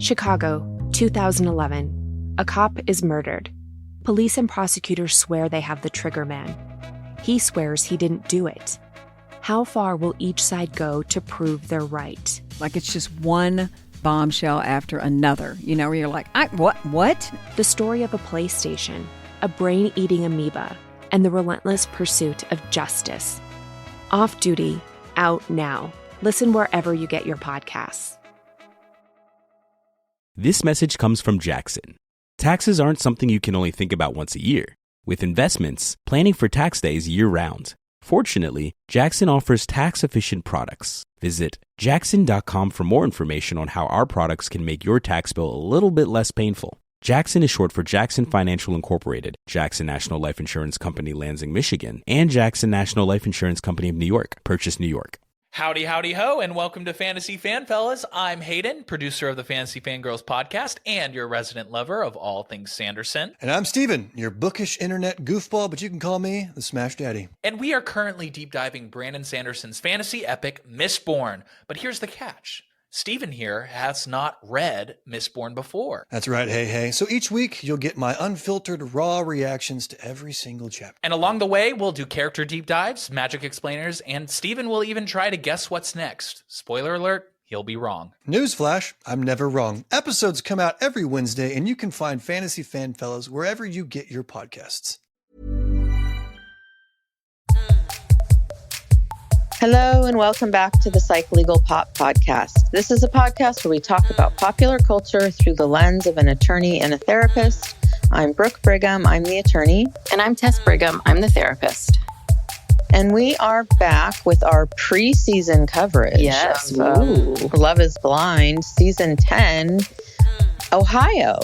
Chicago, 2011. A cop is murdered. Police and prosecutors swear they have the trigger man. He swears he didn't do it. How far will each side go to prove they're right? Like it's just one bombshell after another, where you're like, what? The story of a PlayStation, a brain-eating amoeba, and the relentless pursuit of justice. Off Duty, out now. Listen wherever you get your podcasts. This message comes from Jackson. Taxes aren't something you can only think about once a year. With investments, planning for tax day is year-round. Fortunately, Jackson offers tax-efficient products. Visit jackson.com for more information on how our products can make your tax bill a little bit less painful. Jackson is short for Jackson Financial Incorporated, Jackson National Life Insurance Company, Lansing, Michigan, and Jackson National Life Insurance Company of New York, Purchase, New York. Howdy, howdy, ho, and welcome to Fantasy Fan Fellas. I'm Hayden, producer of the Fantasy Fangirls podcast and your resident lover of all things Sanderson. And I'm Steven, your bookish internet goofball, but you can call me the Smash Daddy. And we are currently deep diving Brandon Sanderson's fantasy epic, Mistborn. But here's the catch. Steven here has not read Mistborn before. That's right, hey. So each week, you'll get my unfiltered, raw reactions to every single chapter. And along the way, we'll do character deep dives, magic explainers, and Steven will even try to guess what's next. Spoiler alert, he'll be wrong. Newsflash, I'm never wrong. Episodes come out every Wednesday, and you can find Fantasy Fan Fellas wherever you get your podcasts. Hello and welcome back to the Psych Legal Pop Podcast. This is a podcast where we talk about popular culture through the lens of an attorney and a therapist. I'm Brooke Brigham, I'm the attorney. And I'm Tess Brigham, I'm the therapist. And we are back with our preseason coverage Yes. of Love is Blind, Season 10, Ohio.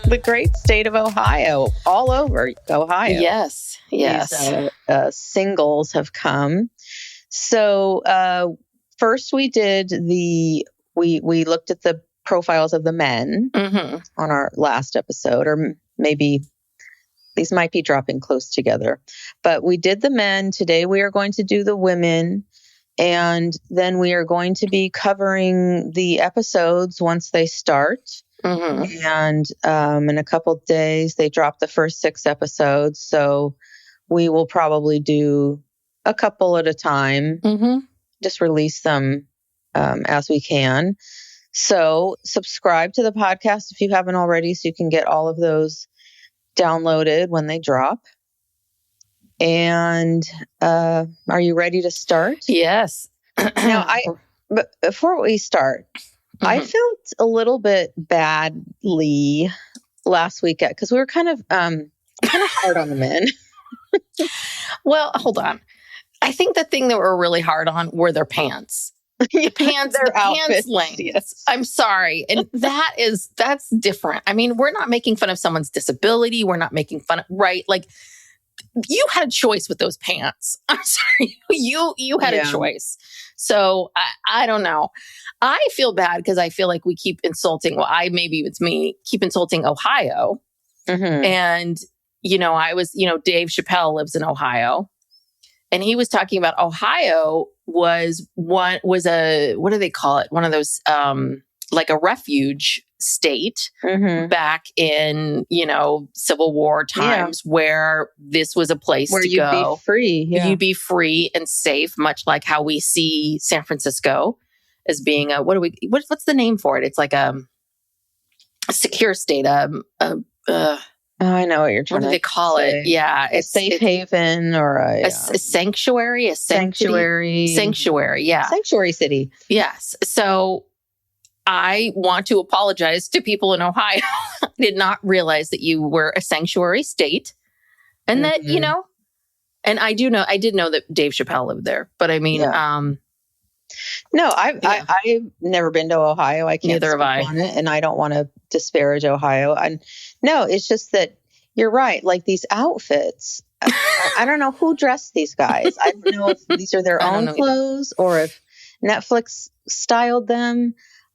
The great state of Ohio, all over Ohio. Yes. These singles have come. So first we did we looked at the profiles of the men on our last episode, or maybe these might be dropping close together. But we did the men. Today we are going to do the women. And then we are going to be covering the episodes once they start. And in a couple of days, they drop the first 6 episodes. So we will probably do a couple at a time, just release them as we can. So subscribe to the podcast if you haven't already, so you can get all of those downloaded when they drop. And are you ready to start? Yes. Now, but before we start, I felt a little bit badly last weekend because we were kind of hard on the men. Well, hold on. I think the thing that we're really hard on were their pants. The pants length. Yes. I'm sorry. And that's different. I mean, we're not making fun of someone's disability. We're not making fun of, right? Like, you had a choice with those pants. I'm sorry. You had a choice. So I don't know. I feel bad because I feel like we keep insulting. Well, maybe it's me, keep insulting Ohio. And, Dave Chappelle lives in Ohio. And he was talking about Ohio was what do they call it? One of those, like a refuge state back in, Civil War times where this was a place where to you'd go. Be free. Yeah. You'd be free and safe, much like how we see San Francisco as being what's the name for it? It's like a secure state. I know what you're trying to say. What do they call it? Yeah. A safe haven or a sanctuary, a sanctuary. Sanctuary, yeah. Sanctuary city. Yes. So I want to apologize to people in Ohio. I did not realize that you were a sanctuary state. And that, and I did know that Dave Chappelle lived there. But I mean, no, I've never been to Ohio. I can't speak on it, and I don't want to disparage Ohio. And no, it's just that you're right. Like these outfits, I don't know who dressed these guys. I don't know if these are their own clothes or if Netflix styled them.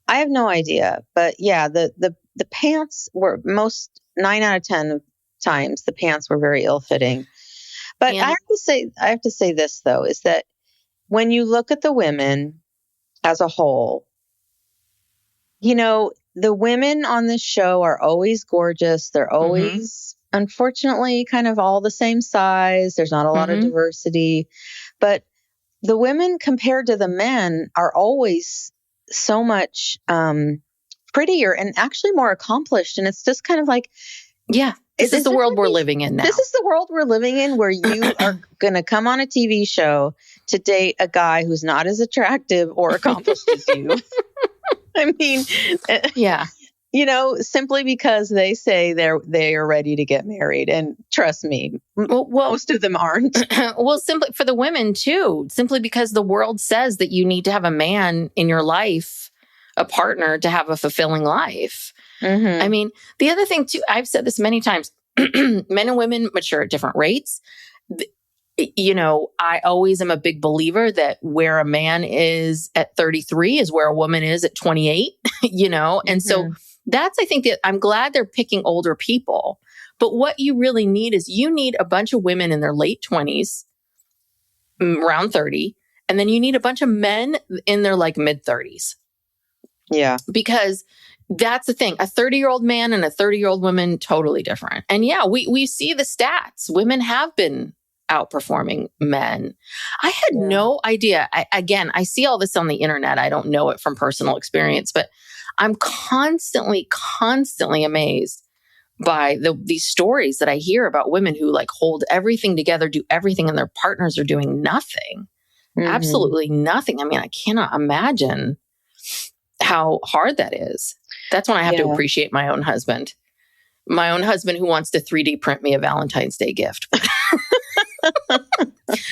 I have no idea. But yeah, the pants were 9 out of 10 times the pants were very ill-fitting. But I have to say this though, is that when you look at the women as a whole, the women on this show are always gorgeous. They're always, unfortunately, kind of all the same size. There's not a lot of diversity. But the women compared to the men are always so much prettier and actually more accomplished. And it's just kind of like, yeah, this is the world we're living in now. This is the world we're living in, where you are going to come on a TV show to date a guy who's not as attractive or accomplished as you. I mean, yeah. Simply because they say they are ready to get married. And trust me, most of them aren't. Well, simply for the women too, simply because the world says that you need to have a man in your life, a partner, to have a fulfilling life. I mean, the other thing too, I've said this many times, men and women mature at different rates. I always am a big believer that where a man is at 33 is where a woman is at 28, and so that's, I think that I'm glad they're picking older people, but what you really need is you need a bunch of women in their late 20s, around 30, and then you need a bunch of men in their like mid 30s. Yeah. Because that's the thing. A 30-year-old man and a 30-year-old woman, totally different. And yeah, we see the stats. Women have been outperforming men. I had no idea. I see all this on the internet. I don't know it from personal experience, but I'm constantly amazed by these stories that I hear about women who like hold everything together, do everything, and their partners are doing nothing. Absolutely nothing. I mean, I cannot imagine how hard that is. That's when I have to appreciate my own husband. My own husband who wants to 3D print me a Valentine's Day gift.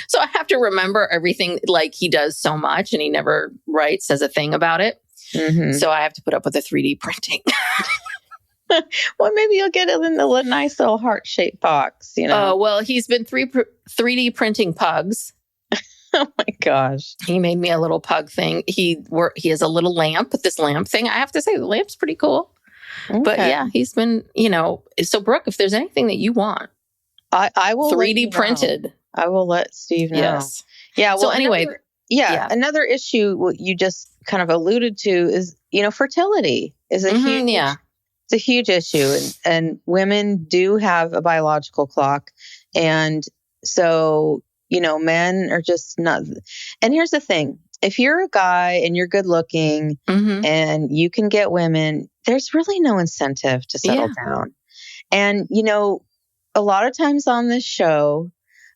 So I have to remember everything, like he does so much and he never says a thing about it. So I have to put up with the 3D printing. Well, maybe you'll get it in a nice little heart-shaped box, Well, he's been 3D printing pugs. Oh my gosh. He made me a little pug thing. He has a little lamp, this lamp thing. I have to say the lamp's pretty cool. Okay. But yeah, he's been, so Brooke, if there's anything that you want, I will 3D printed. I will let Steve know. Yes. Yeah. Well, so anyway, another issue you just kind of alluded to is, fertility is a huge, it's a huge issue, and women do have a biological clock, and so men are just not. And here's the thing: if you're a guy and you're good looking and you can get women, there's really no incentive to settle down. And a lot of times on this show,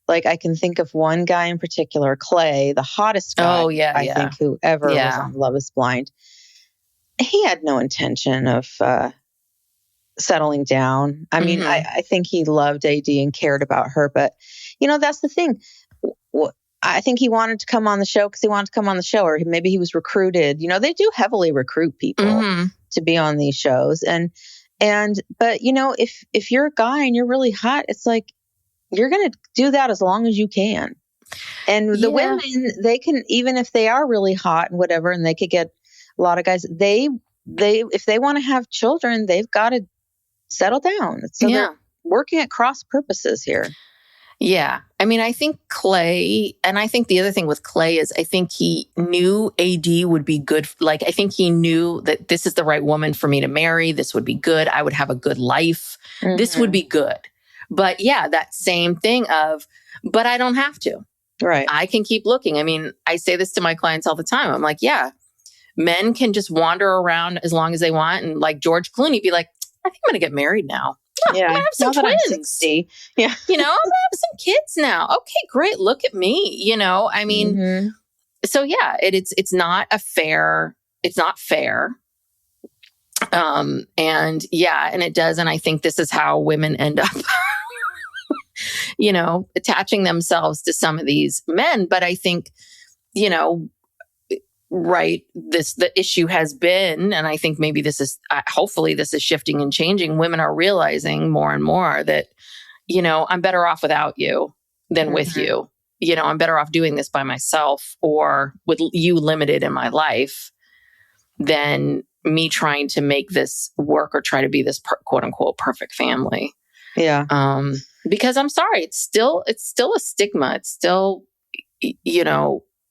like I can think of one guy in particular, Clay, the hottest guy. I think who ever was on Love Is Blind. He had no intention of settling down. I mean, I think he loved AD and cared about her, but that's the thing. I think he wanted to come on the show because he wanted to come on the show, or maybe he was recruited. They do heavily recruit people to be on these shows, but if you're a guy and you're really hot, it's like you're going to do that as long as you can. And the women, they can, even if they are really hot and whatever, and they could get a lot of guys, they if they want to have children, they've got to settle down. So they're working at cross purposes here. Yeah. I mean, I think Clay, and I think the other thing with Clay is I think he knew AD would be good. Like, I think he knew that this is the right woman for me to marry. This would be good. I would have a good life. This would be good. But that same thing of, but I don't have to. Right. I can keep looking. I mean, I say this to my clients all the time. I'm like, men can just wander around as long as they want. And like George Clooney be like, I think I'm going to get married now. Yeah, I'm gonna have some twins. I'm 60. Yeah, I'm gonna have some kids now. Okay, great. Look at me. I mean, so it's not fair. It's not fair. And it does. And I think this is how women end up, attaching themselves to some of these men. But I think, the issue has been, and I think maybe this is, hopefully this is shifting and changing. Women are realizing more and more that, I'm better off without you than with you. I'm better off doing this by myself or with you limited in my life than me trying to make this work or try to be this quote unquote perfect family. Yeah. Because I'm sorry, it's still a stigma. It's still,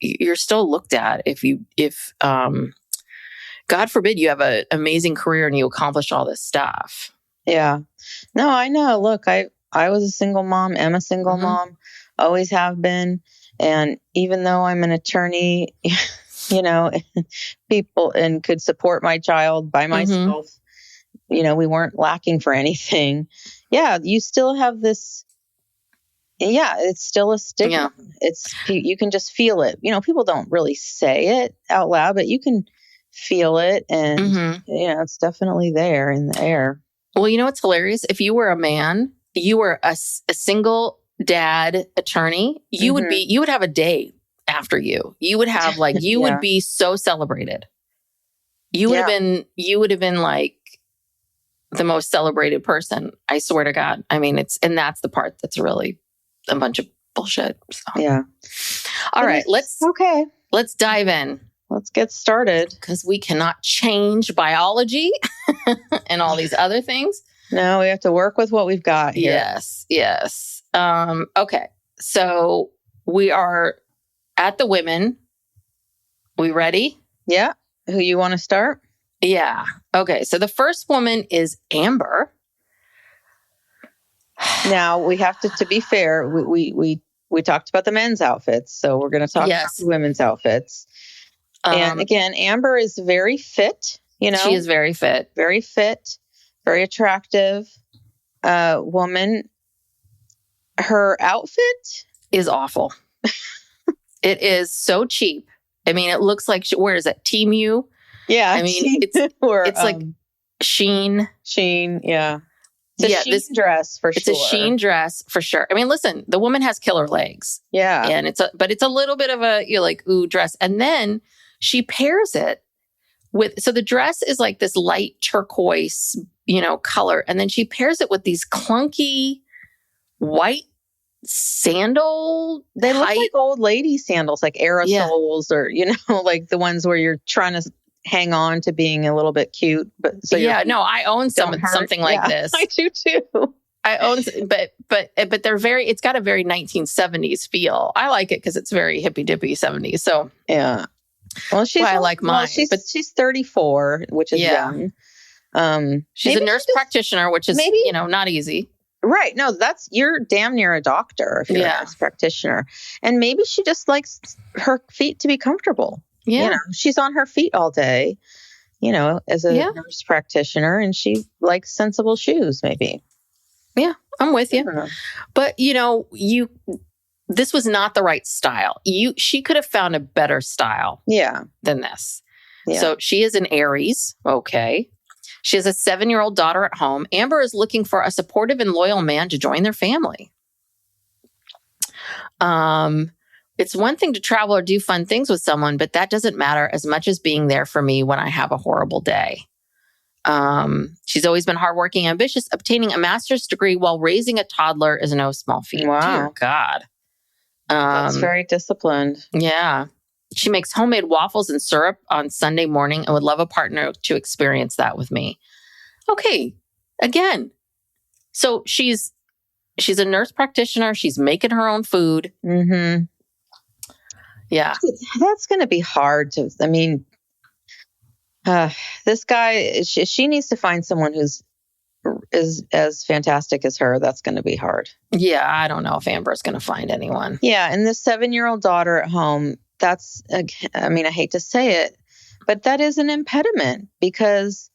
you're still looked at if God forbid you have an amazing career and you accomplish all this stuff. Yeah. No, I know. Look, I was a single mom, am a single mom, always have been. And even though I'm an attorney, you know, people and could support my child by myself, you know, we weren't lacking for anything. Yeah, you still have this. Yeah, it's still a stigma. Yeah. You can just feel it. You know, people don't really say it out loud, but you can feel it. And, you know, it's definitely there in the air. Well, you know what's hilarious? If you were a man, you were a single dad attorney, you would have a day after you. You would have like, you would be so celebrated. You would have been like the most celebrated person. I swear to God. I mean, and that's the part that's really a bunch of bullshit. So. Yeah. All right. Let's dive in. Let's get started. Because we cannot change biology and all these other things. No, we have to work with what we've got here. Yes. Okay. So we are at the women. We ready? Yeah. Who you want to start? Yeah. Okay. So the first woman is Amber. Now we have to be fair, we talked about the men's outfits. So we're going to talk about the women's outfits. And again, Amber is very fit, you know. She is very fit. Very fit, very attractive woman. Her outfit is awful. It is so cheap. I mean, it looks like, where is it? Temu? Yeah. I mean, it's like Shein. Shein, yeah. It's a Shein dress for sure. It's a Shein dress for sure. I mean, listen, the woman has killer legs. Yeah. And it's a little bit of a, you're like, ooh, dress. And then she pairs it with, so the dress is like this light turquoise, you know, color. And then she pairs it with these clunky white sandal. They look like old lady sandals, like aerosols or, you know, like the ones where you're trying to hang on to being a little bit cute. But so I own something like this. I do too. I own, but they're it's got a very 1970s feel. I like it because it's very hippy dippy 70s. So yeah. Well, I like mine. She's 34, which is young. She's a nurse practitioner, which is you know, not easy. Right. No, you're damn near a doctor if you're a nurse practitioner. And maybe she just likes her feet to be comfortable. Yeah. You know, she's on her feet all day, you know, as a nurse practitioner, and she likes sensible shoes, maybe. Yeah, I'm with you. But, you know, this was not the right style. She could have found a better style than this. Yeah. So she is an Aries. Okay. She has a 7-year-old daughter at home. Amber is looking for a supportive and loyal man to join their family. It's one thing to travel or do fun things with someone, but that doesn't matter as much as being there for me when I have a horrible day. She's always been hardworking, ambitious. Obtaining a master's degree while raising a toddler is no small feat. Wow. Dear God. That's very disciplined. Yeah. She makes homemade waffles and syrup on Sunday morning and would love a partner to experience that with me. Okay. Again. So she's a nurse practitioner. She's making her own food. Mm-hmm. Yeah. That's going to be hard to, I mean, this guy, she needs to find someone who's as fantastic as her. That's going to be hard. Yeah. I don't know if Amber's going to find anyone. Yeah. And this 7-year-old daughter at home, I mean, I hate to say it, but that is an impediment, because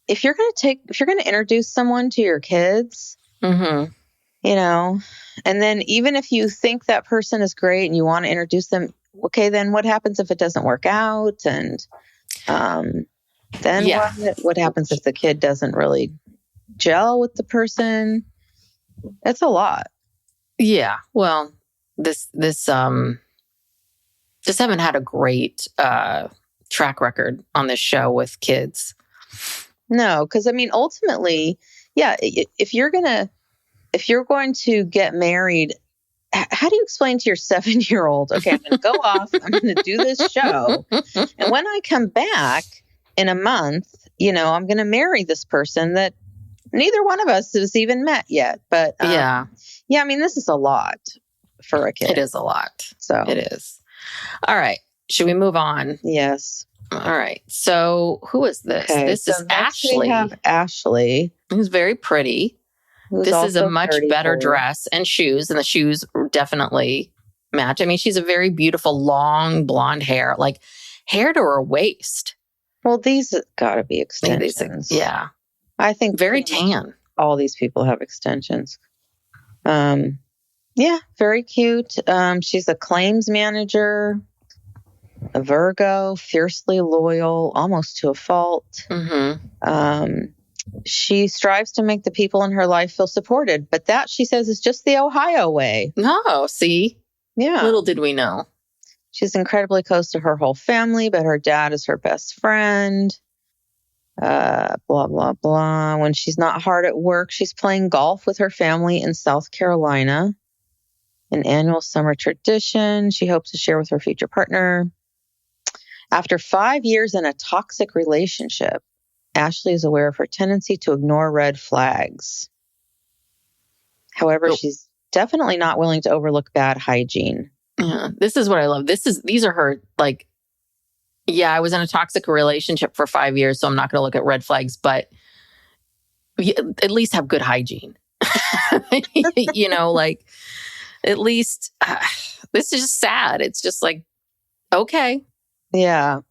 if you're going to introduce someone to your kids, you know, and then even if you think that person is great and you want to introduce them, okay, then what happens if it doesn't work out? And then what happens if the kid doesn't really gel with the person? It's a lot. Yeah. Well, this just haven't had a great track record on this show with kids. No, because I mean, ultimately, if you're going to get married, how do you explain to your 7-year-old, okay, I'm going to go off, I'm going to do this show, and when I come back in a month, you know, I'm going to marry this person that neither one of us has even met yet. But I mean, this is a lot for a kid. It is a lot. So it is. All right. Should we move on? Yes. All right. So who is this? Okay, This so is next Ashley. We have Ashley, who's very pretty. who's This is a also much 34. better dress and shoes, and the shoes definitely match. I mean, she's a very beautiful, long blonde hair, like hair to her waist. Well, these got to be These- extensions. yeah. I think Very pretty much tan. all these people have extensions. Yeah, very cute. She's a claims manager, a Virgo, fiercely loyal, almost to a fault. Mm-hmm. She strives to make the people in her life feel supported, but that, she says, is just the Ohio way. No, see? Yeah. Little did we know. She's incredibly close to her whole family, but her dad is her best friend. Blah, blah, blah. When she's not hard at work, she's playing golf with her family in South Carolina. An annual summer tradition she hopes to share with her future partner. After 5 years in a toxic relationship, Ashley is aware of her tendency to ignore red flags. However, she's definitely not willing to overlook bad hygiene. Yeah, this is what I love. These are her, like, yeah, I was in a toxic relationship for 5 years, so I'm not going to look at red flags, but at least have good hygiene. You know, like, at least this is just sad. It's just like, okay. Yeah.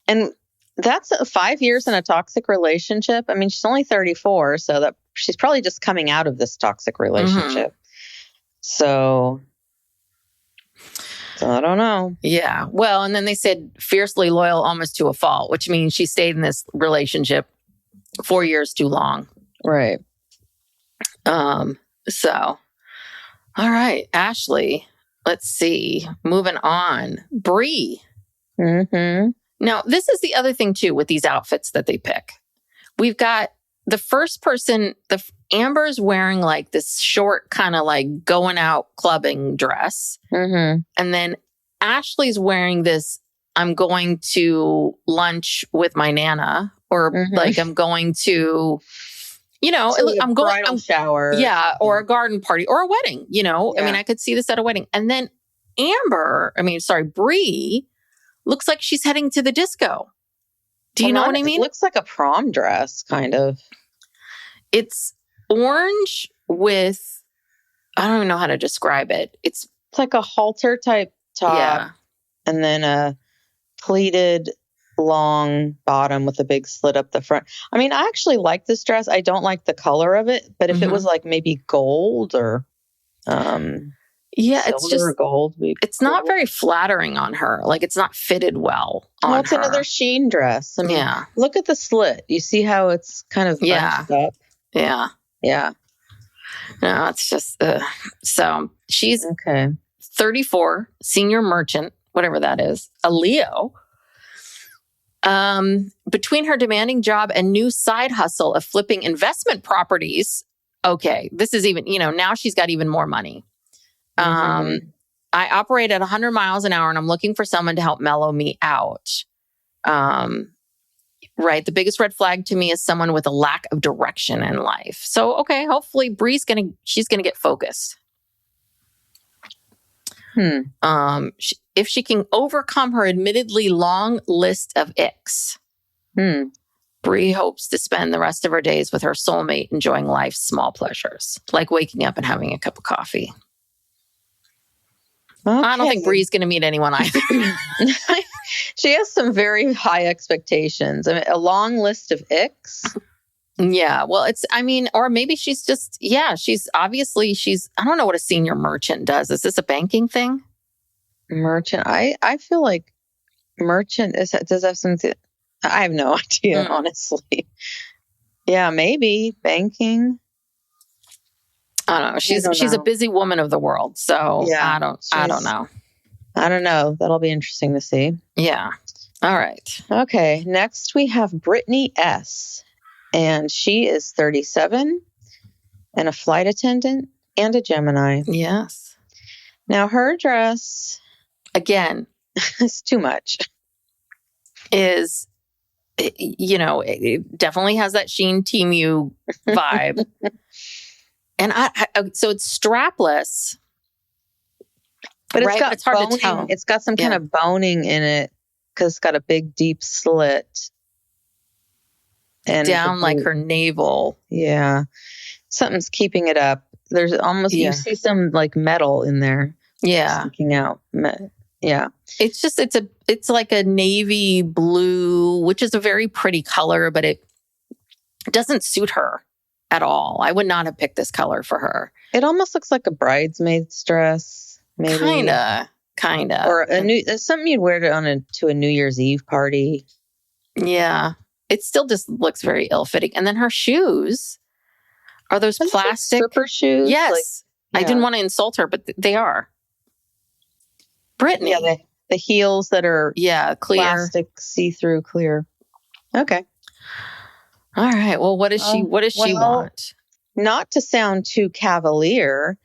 And that's 5 years in a toxic relationship. I mean, she's only 34, so that she's probably just coming out of this toxic relationship. So I don't know. Yeah. Well, and then they said fiercely loyal almost to a fault, which means she stayed in this relationship 4 years too long. Right. So, all right, Ashley, let's see. Moving on. Bree. Mm-hmm. Now, this is the other thing too with these outfits that they pick. We've got the first person, Amber's wearing like this short kind of like going out clubbing dress. Mm-hmm. And then Ashley's wearing this, I'm going to lunch with my Nana, or like I'm going to, you know, I'm going bridal shower. Yeah, or a garden party or a wedding, you know. Yeah. I mean, I could see this at a wedding. And then Bree looks like she's heading to the disco. Do you know what I mean? It looks like a prom dress, kind of. It's orange with, I don't even know how to describe it. It's like a halter type top. Yeah. And then a pleated long bottom with a big slit up the front. I mean, I actually like this dress. I don't like the color of it, but if it was like maybe gold or it's just gold. It's not very flattering on her. Like, it's not fitted well on her. It's another sheen dress. I mean, yeah. Look at the slit. You see how it's kind of bunched up? Yeah. Yeah. No, it's just so she's okay. 34, senior merchant, whatever that is, a Leo. Between her demanding job and new side hustle of flipping investment properties, okay, this is even, now she's got even more money. I operate at 100 miles an hour and I'm looking for someone to help mellow me out. Right. The biggest red flag to me is someone with a lack of direction in life. So, okay, hopefully Bree's she's going to get focused. If she can overcome her admittedly long list of icks, Bree hopes to spend the rest of her days with her soulmate, enjoying life's small pleasures, like waking up and having a cup of coffee. Okay. I don't think Bree's going to meet anyone either. She has some very high expectations. I mean, a long list of icks. Yeah. Well, or maybe she's just, she's I don't know what a senior merchant does. Is this a banking thing? Merchant. I feel like merchant does have something. I have no idea, honestly. Yeah, maybe banking. I don't know. She's a busy woman of the world. So I don't know. I don't know. That'll be interesting to see. Yeah. All right. Okay. Next we have Brittany S. And she is 37 and a flight attendant and a Gemini. Yes. Now her dress, again, is too much. It definitely has that Shein Temu vibe. And so it's strapless. But it's hard to tell. It's got some kind of boning in it. because it's got a big deep slit. And down like her navel. Yeah. Something's keeping it up. There's almost, you see some like metal in there. Yeah. Sticking out. Yeah. It's just, it's like a navy blue, which is a very pretty color, but it doesn't suit her at all. I would not have picked this color for her. It almost looks like a bridesmaid's dress. Maybe. Kinda. Or something you'd wear to a New Year's Eve party. Yeah. It still just looks very ill-fitting. And then her shoes are those plastic stripper shoes. Yes. I didn't want to insult her, but they are. Brittany. Yeah, the heels that are clear. Plastic, see-through, clear. Okay. All right. Well, what does she want? Not to sound too cavalier,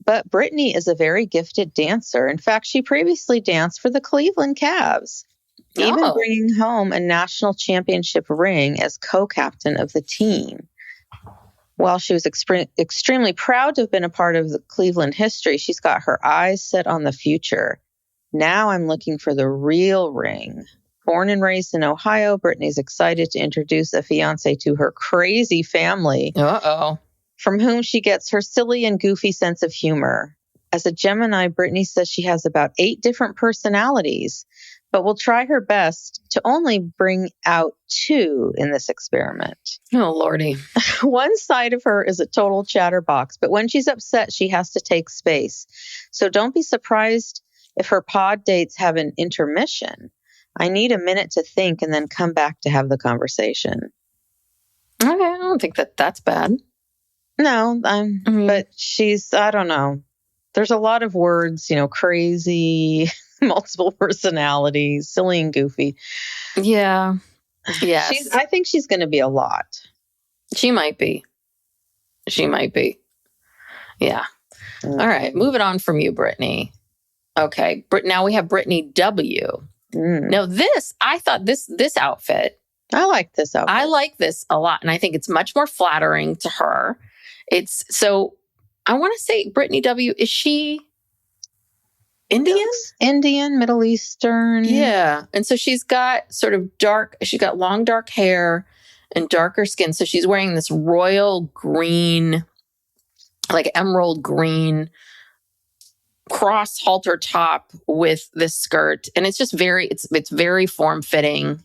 but Brittany is a very gifted dancer. In fact, she previously danced for the Cleveland Cavs, even bringing home a national championship ring as co-captain of the team. While she was extremely proud to have been a part of the Cleveland history, she's got her eyes set on the future. Now I'm looking for the real ring. Born and raised in Ohio, Brittany's excited to introduce a fiancé to her crazy family. From whom she gets her silly and goofy sense of humor. As a Gemini, Brittany says she has about 8 different personalities, but will try her best to only bring out 2 in this experiment. Oh, Lordy. One side of her is a total chatterbox, but when she's upset, she has to take space. So don't be surprised if her pod dates have an intermission. I need a minute to think and then come back to have the conversation. Okay, I don't think that's bad. No, but she's, I don't know. There's a lot of words, crazy, multiple personalities, silly and goofy. Yeah. Yes. I think she's going to be a lot. She might be. Yeah. All right. Moving on from you, Brittany. Okay. Now we have Brittany W. Now I thought this outfit. I like this outfit. I like this a lot. And I think it's much more flattering to her. I want to say Brittany W. Is she Indian? Indian, Middle Eastern. Yeah. And so she's got she's got long dark hair and darker skin. So she's wearing this royal green, like emerald green cross halter top with this skirt. And it's just it's very form fitting.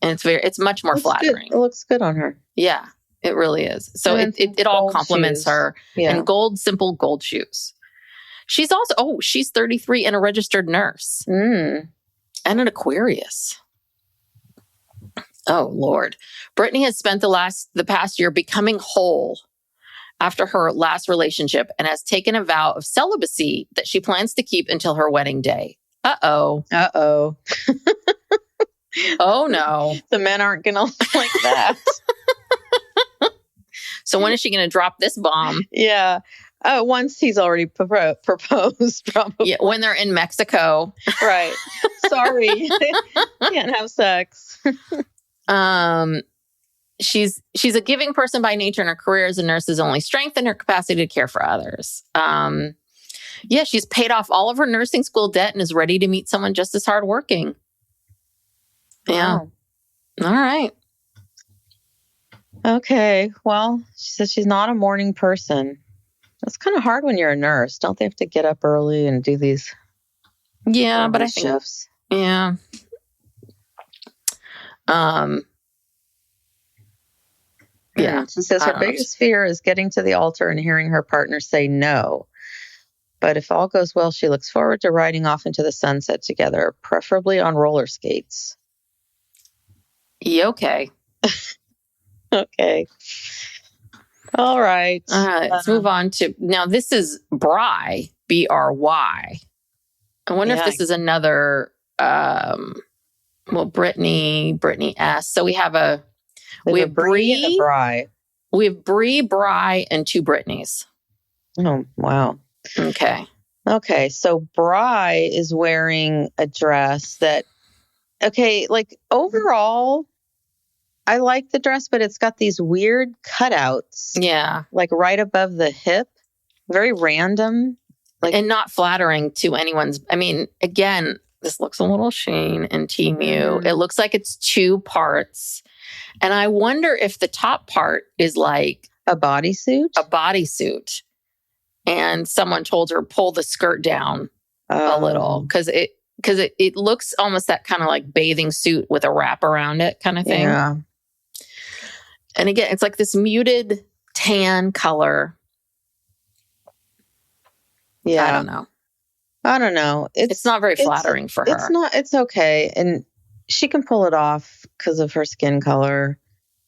And it's much more flattering. Good. It looks good on her. Yeah, it really is. So it all compliments her. Yeah. And simple gold shoes. She's also, she's 33 and a registered nurse. And an Aquarius. Oh, Lord. Brittany has spent the past year becoming whole after her last relationship and has taken a vow of celibacy that she plans to keep until her wedding day. Uh-oh. Oh, no. The men aren't going to like that. So when is she going to drop this bomb? Yeah. Once he's already proposed, probably. Yeah, when they're in Mexico. Right. Sorry. Can't have sex. She's a giving person by nature, and her career as a nurse has only strengthened her capacity to care for others. She's paid off all of her nursing school debt and is ready to meet someone just as hardworking. Yeah. Wow. All right. Okay. Well, she says she's not a morning person. That's kind of hard when you're a nurse. Don't they have to get up early and do these? Yeah, but I think shifts. Yeah. Yeah. She says her biggest fear is getting to the altar and hearing her partner say no. But if all goes well, she looks forward to riding off into the sunset together, preferably on roller skates. Okay. Okay. All right. Let's move on to, now this is Bry, B-R-Y. I wonder if this is another, Brittany S. So we have Bree and a Bry. We have Bree, Bry, and 2 Brittany's. Oh, wow. Okay. So Bry is wearing a dress that, overall, I like the dress, but it's got these weird cutouts. Yeah. Like right above the hip. Very random. And not flattering to anyone's. I mean, again, This looks a little Shane and Temu. It looks like it's 2 parts. And I wonder if the top part is like A bodysuit? a bodysuit. And someone told her pull the skirt down a little because it looks almost that kind of like bathing suit with a wrap around it kind of thing. Yeah. And again, it's like this muted tan color. Yeah. I don't know. It's not very flattering for her. It's okay. And she can pull it off because of her skin color.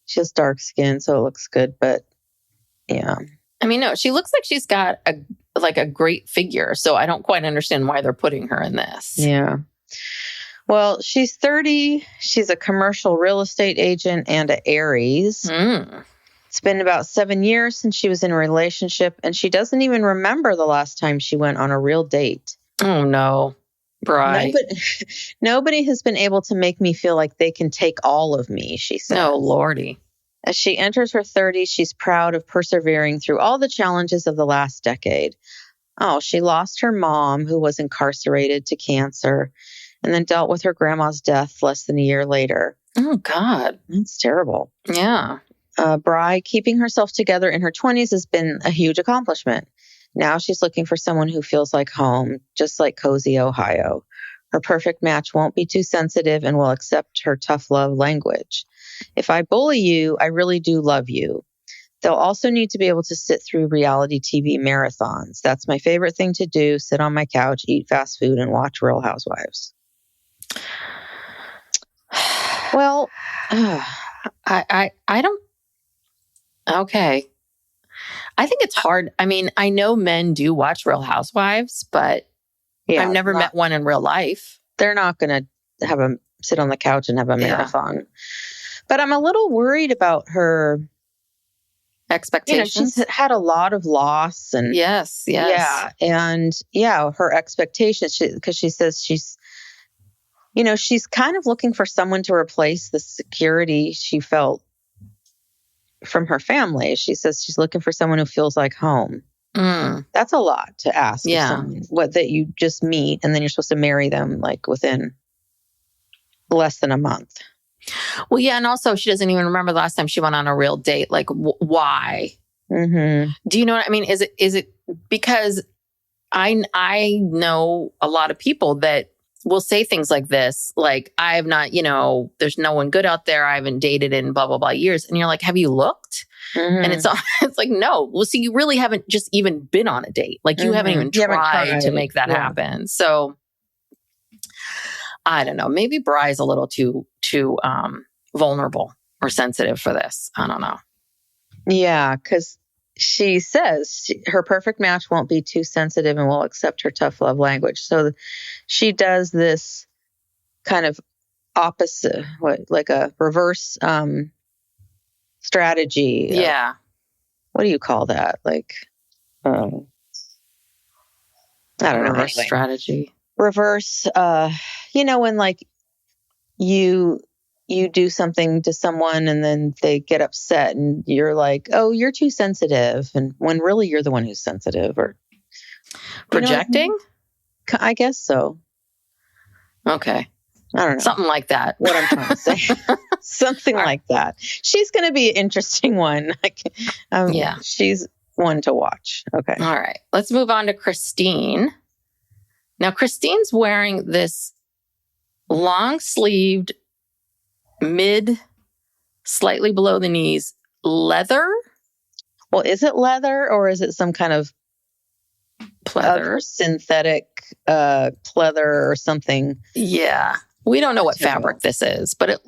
She has dark skin, so it looks good. But yeah. I mean, no, she looks like she's got a great figure. So I don't quite understand why they're putting her in this. Yeah. Well, she's 30. She's a commercial real estate agent and an Aries. It's been about 7 years since she was in a relationship, and she doesn't even remember the last time she went on a real date. Oh, no. Bri. Nobody has been able to make me feel like they can take all of me, she said. No, Lordy. As she enters her 30s, she's proud of persevering through all the challenges of the last decade. Oh, she lost her mom, who was incarcerated, to cancer, and then dealt with her grandma's death less than a year later. Oh, God. That's terrible. Yeah. Bri, keeping herself together in her 20s has been a huge accomplishment. Now she's looking for someone who feels like home, just like cozy Ohio. Her perfect match won't be too sensitive and will accept her tough love language. If I bully you, I really do love you. They'll also need to be able to sit through reality TV marathons. That's my favorite thing to do, sit on my couch, eat fast food, and watch Real Housewives. Well, I don't. Okay. I think it's hard. I mean, I know men do watch Real Housewives, but yeah, I've never met one in real life. They're not going to sit on the couch and have a marathon. But I'm a little worried about her expectations. She's had a lot of loss, and yes. Yeah, and her expectations, because she says she's kind of looking for someone to replace the security she felt from her family. She says she's looking for someone who feels like home. That's a lot to ask. Yeah. That you just meet and then you're supposed to marry them like within less than a month. Well, yeah. And also she doesn't even remember the last time she went on a real date. Like why? Mm-hmm. Do you know what I mean? Is it because I know a lot of people that will say things like this, like, I have not, there's no one good out there. I haven't dated in blah, blah, blah years. And you're like, have you looked? Mm-hmm. And it's like, no. Well, so you really haven't just even been on a date. Like you haven't even tried to make that happen. So I don't know. Maybe Bri's a little too vulnerable or sensitive for this. I don't know. Yeah, because she says her perfect match won't be too sensitive and will accept her tough love language. So she does this kind of opposite, like a reverse strategy. Yeah. What do you call that? Like, I don't know. Reverse strategy. Reverse, when like you do something to someone and then they get upset and you're like, oh, you're too sensitive. And when really you're the one who's sensitive, or projecting. I guess so. Okay. I don't know. Something like that. What I'm trying to say. Something like that. She's going to be an interesting one. Yeah. She's one to watch. Okay. All right. Let's move on to Christine. Now, Christine's wearing this long-sleeved, slightly below the knees, leather. Well, is it leather or is it some kind of pleather, synthetic pleather or something? Yeah, we don't know what fabric this is, but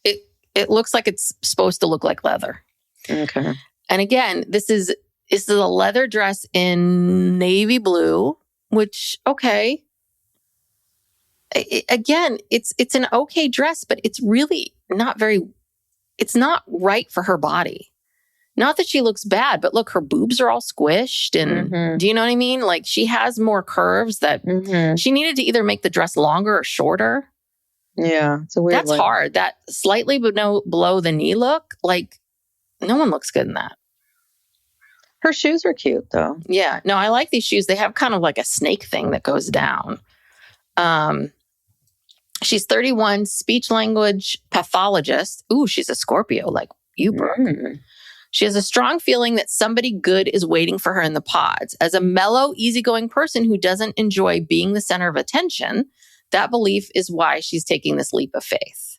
it looks like it's supposed to look like leather. Okay. And again, this is a leather dress in navy blue, which okay. Again, it's an okay dress, but it's really it's not right for her body. Not that she looks bad, but look, her boobs are all squished. And do you know what I mean? Like she has more curves that she needed to either make the dress longer or shorter. Yeah. It's a weird That's hard. That slightly below the knee look, like no one looks good in that. Her shoes are cute though. Yeah. No, I like these shoes. They have kind of like a snake thing that goes down. She's 31, speech language pathologist. Ooh, she's a Scorpio, like you, Brooke. She has a strong feeling that somebody good is waiting for her in the pods. As a mellow, easygoing person who doesn't enjoy being the center of attention, that belief is why she's taking this leap of faith.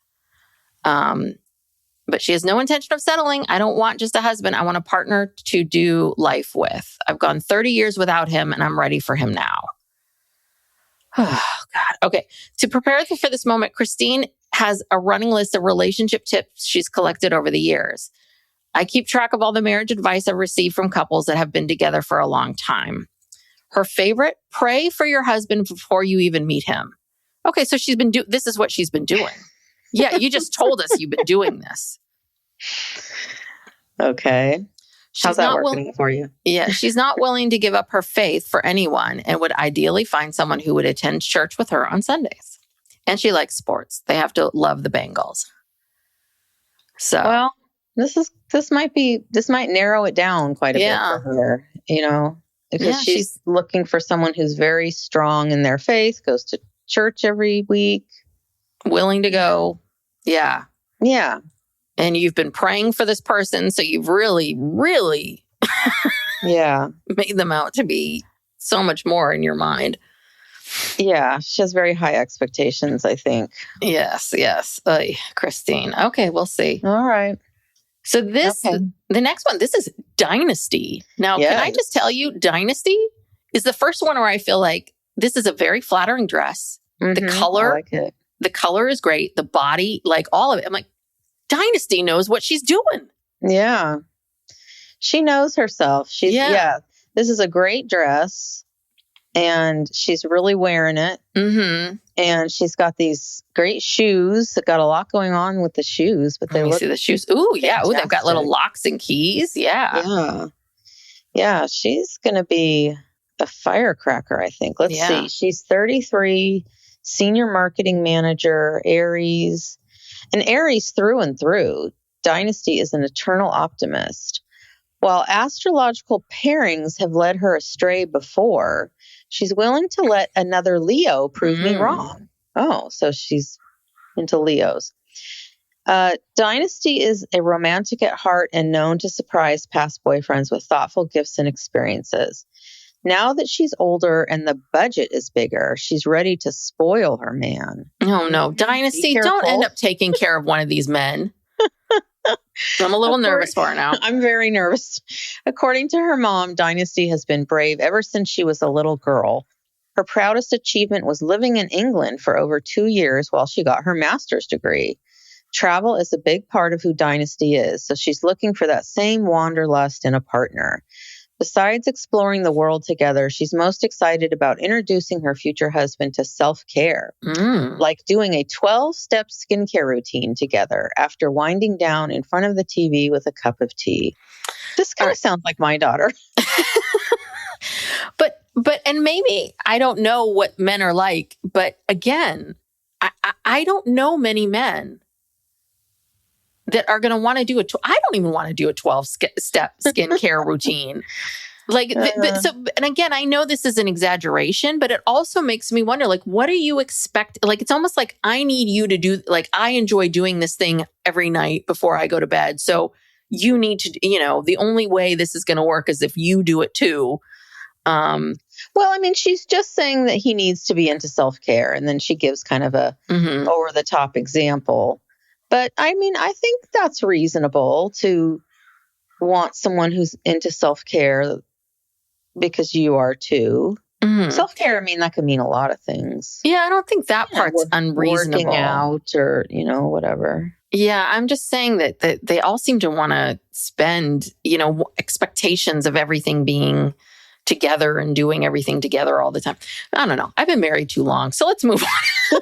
But she has no intention of settling. I don't want just a husband. I want a partner to do life with. I've gone 30 years without him, and I'm ready for him now. Oh, God. Okay. To prepare for this moment, Christine has a running list of relationship tips she's collected over the years. I keep track of all the marriage advice I've received from couples that have been together for a long time. Her favorite, pray for your husband before you even meet him. Okay, so this is what she's been doing. Yeah, you just told us you've been doing this. Okay. How's that working for you? Yeah, she's not willing to give up her faith for anyone and would ideally find someone who would attend church with her on Sundays. And she likes sports. They have to love the Bengals. So, well, this might narrow it down quite a bit for her, because she's looking for someone who's very strong in their faith, goes to church every week, willing to go. Yeah. And you've been praying for this person, so you've really, really made them out to be so much more in your mind. Yeah, she has very high expectations, I think. Yes. Christine. Okay, we'll see. All right. So the next one, this is Dynasty. Now, Can I just tell you, Dynasty is the first one where I feel like this is a very flattering dress. The color, I like it. The color is great. The body, like all of it. I'm like, Dynasty knows what she's doing. Yeah. She knows herself. This is a great dress and she's really wearing it. Mm-hmm. And she's got these great shoes. Got a lot going on with the shoes, but they see the shoes. Ooh, yeah. Ooh, they've got little locks and keys. Yeah. Yeah. She's going to be a firecracker, I think. Let's see. She's 33, senior marketing manager, Aries. And Aries through and through. Dynasty is an eternal optimist. While astrological pairings have led her astray before, she's willing to let another Leo prove me wrong. Oh, so she's into Leos. Dynasty is a romantic at heart and known to surprise past boyfriends with thoughtful gifts and experiences. Now that she's older and the budget is bigger, she's ready to spoil her man. Oh, no. Dynasty, don't end up taking care of one of these men. I'm a little nervous for her now. I'm very nervous. According to her mom, Dynasty has been brave ever since she was a little girl. Her proudest achievement was living in England for over 2 years while she got her master's degree. Travel is a big part of who Dynasty is, so she's looking for that same wanderlust in a partner. Besides exploring the world together, she's most excited about introducing her future husband to self-care, like doing a 12-step skincare routine together after winding down in front of the TV with a cup of tea. This kind of sounds like my daughter. And maybe I don't know what men are like, but again, I don't know many men that are going to want to do I don't even want to do a 12-step skincare routine. And again, I know this is an exaggeration, but it also makes me wonder, like, what do you expect? Like, it's almost like I need you to do, like, I enjoy doing this thing every night before I go to bed. So you need to, the only way this is going to work is if you do it too. Well, I mean, she's just saying that he needs to be into self-care. And then she gives kind of a over-the-top example. But I mean, I think that's reasonable to want someone who's into self-care because you are too. Mm-hmm. Self-care, I mean, that could mean a lot of things. Yeah, I don't think that part's unreasonable. Working out or, whatever. Yeah, I'm just saying that they all seem to want to spend, expectations of everything being together and doing everything together all the time. I don't know. I've been married too long, so let's move on.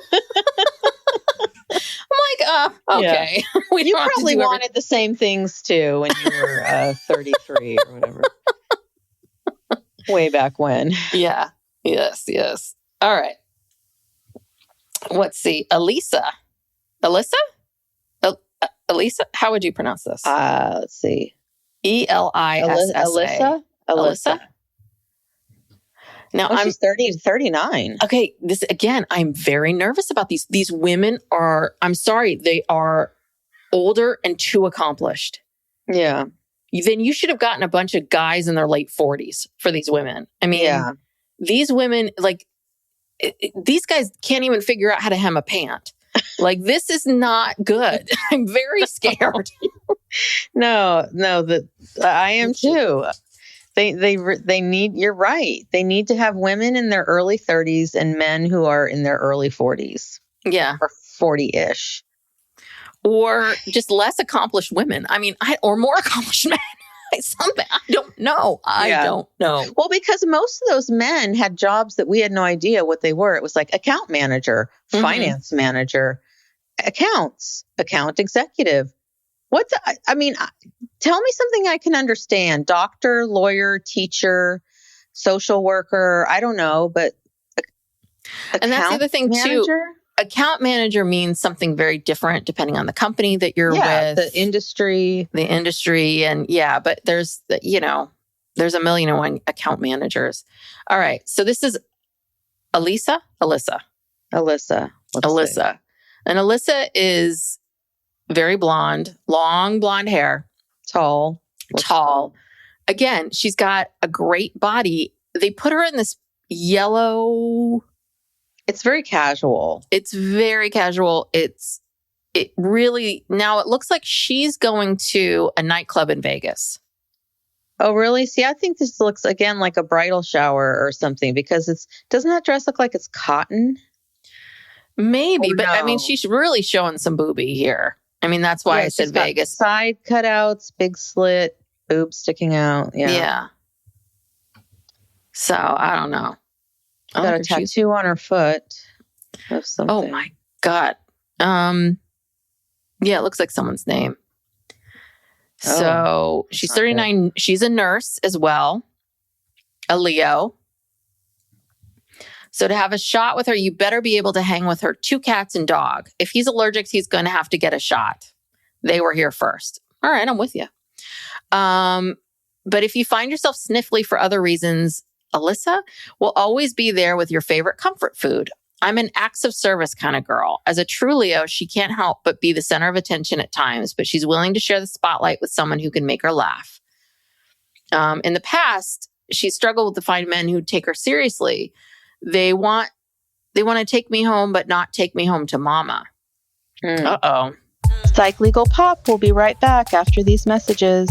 I'm like, okay. Yeah. You probably wanted the same things too when you were 33 or whatever. Way back when. Yeah. Yes. All right. Let's see. Alyssa? Alyssa? How would you pronounce this? Let's see. Elissa? Alyssa? Now she's 30 to 39. Okay, this again, I'm very nervous about these. These women are, I'm sorry, they are older and too accomplished. Yeah. Then you should have gotten a bunch of guys in their late 40s for these women. I mean, these women, like, these guys can't even figure out how to hem a pant. Like, this is not good. I'm very scared. No, I am too. They need, you're right. They need to have women in their early 30s and men who are in their early 40s. Yeah. Or 40-ish. Or just less accomplished women. I mean, or more accomplished men. Something. I don't know. I don't know. Well, because most of those men had jobs that we had no idea what they were. It was like account manager, finance manager, account executive. I mean, tell me something I can understand. Doctor, lawyer, teacher, social worker. I don't know, but and that's the other thing manager? Too. Account manager means something very different depending on the company that you're with. The industry. And but there's a million and one account managers. All right. So this is Alyssa. Alyssa. And Alyssa is very blonde, long blonde hair. Tall. Again, she's got a great body. They put her in this yellow. It's very casual. It really, now it looks like she's going to a nightclub in Vegas. Oh, really? See, I think this looks again like a bridal shower or something because doesn't that dress look like it's cotton? Maybe, but I mean, she's really showing some boobie here. I mean, that's why I said Vegas. Side cutouts, big slit, boobs sticking out. Yeah. So I don't know. She's got a tattoo on her foot of something. Oh my God. Yeah, it looks like someone's name. So she's 39. Good. She's a nurse as well. A Leo. So to have a shot with her, you better be able to hang with her 2 cats and dog. If he's allergic, he's going to have to get a shot. They were here first. All right, I'm with you. But if you find yourself sniffly for other reasons, Alyssa will always be there with your favorite comfort food. I'm an acts of service kind of girl. As a true Leo, she can't help but be the center of attention at times, but she's willing to share the spotlight with someone who can make her laugh. In the past, she struggled to find men who take her seriously. They want to take me home, but not take me home to mama. Uh-oh. Psych Legal Pop will be right back after these messages.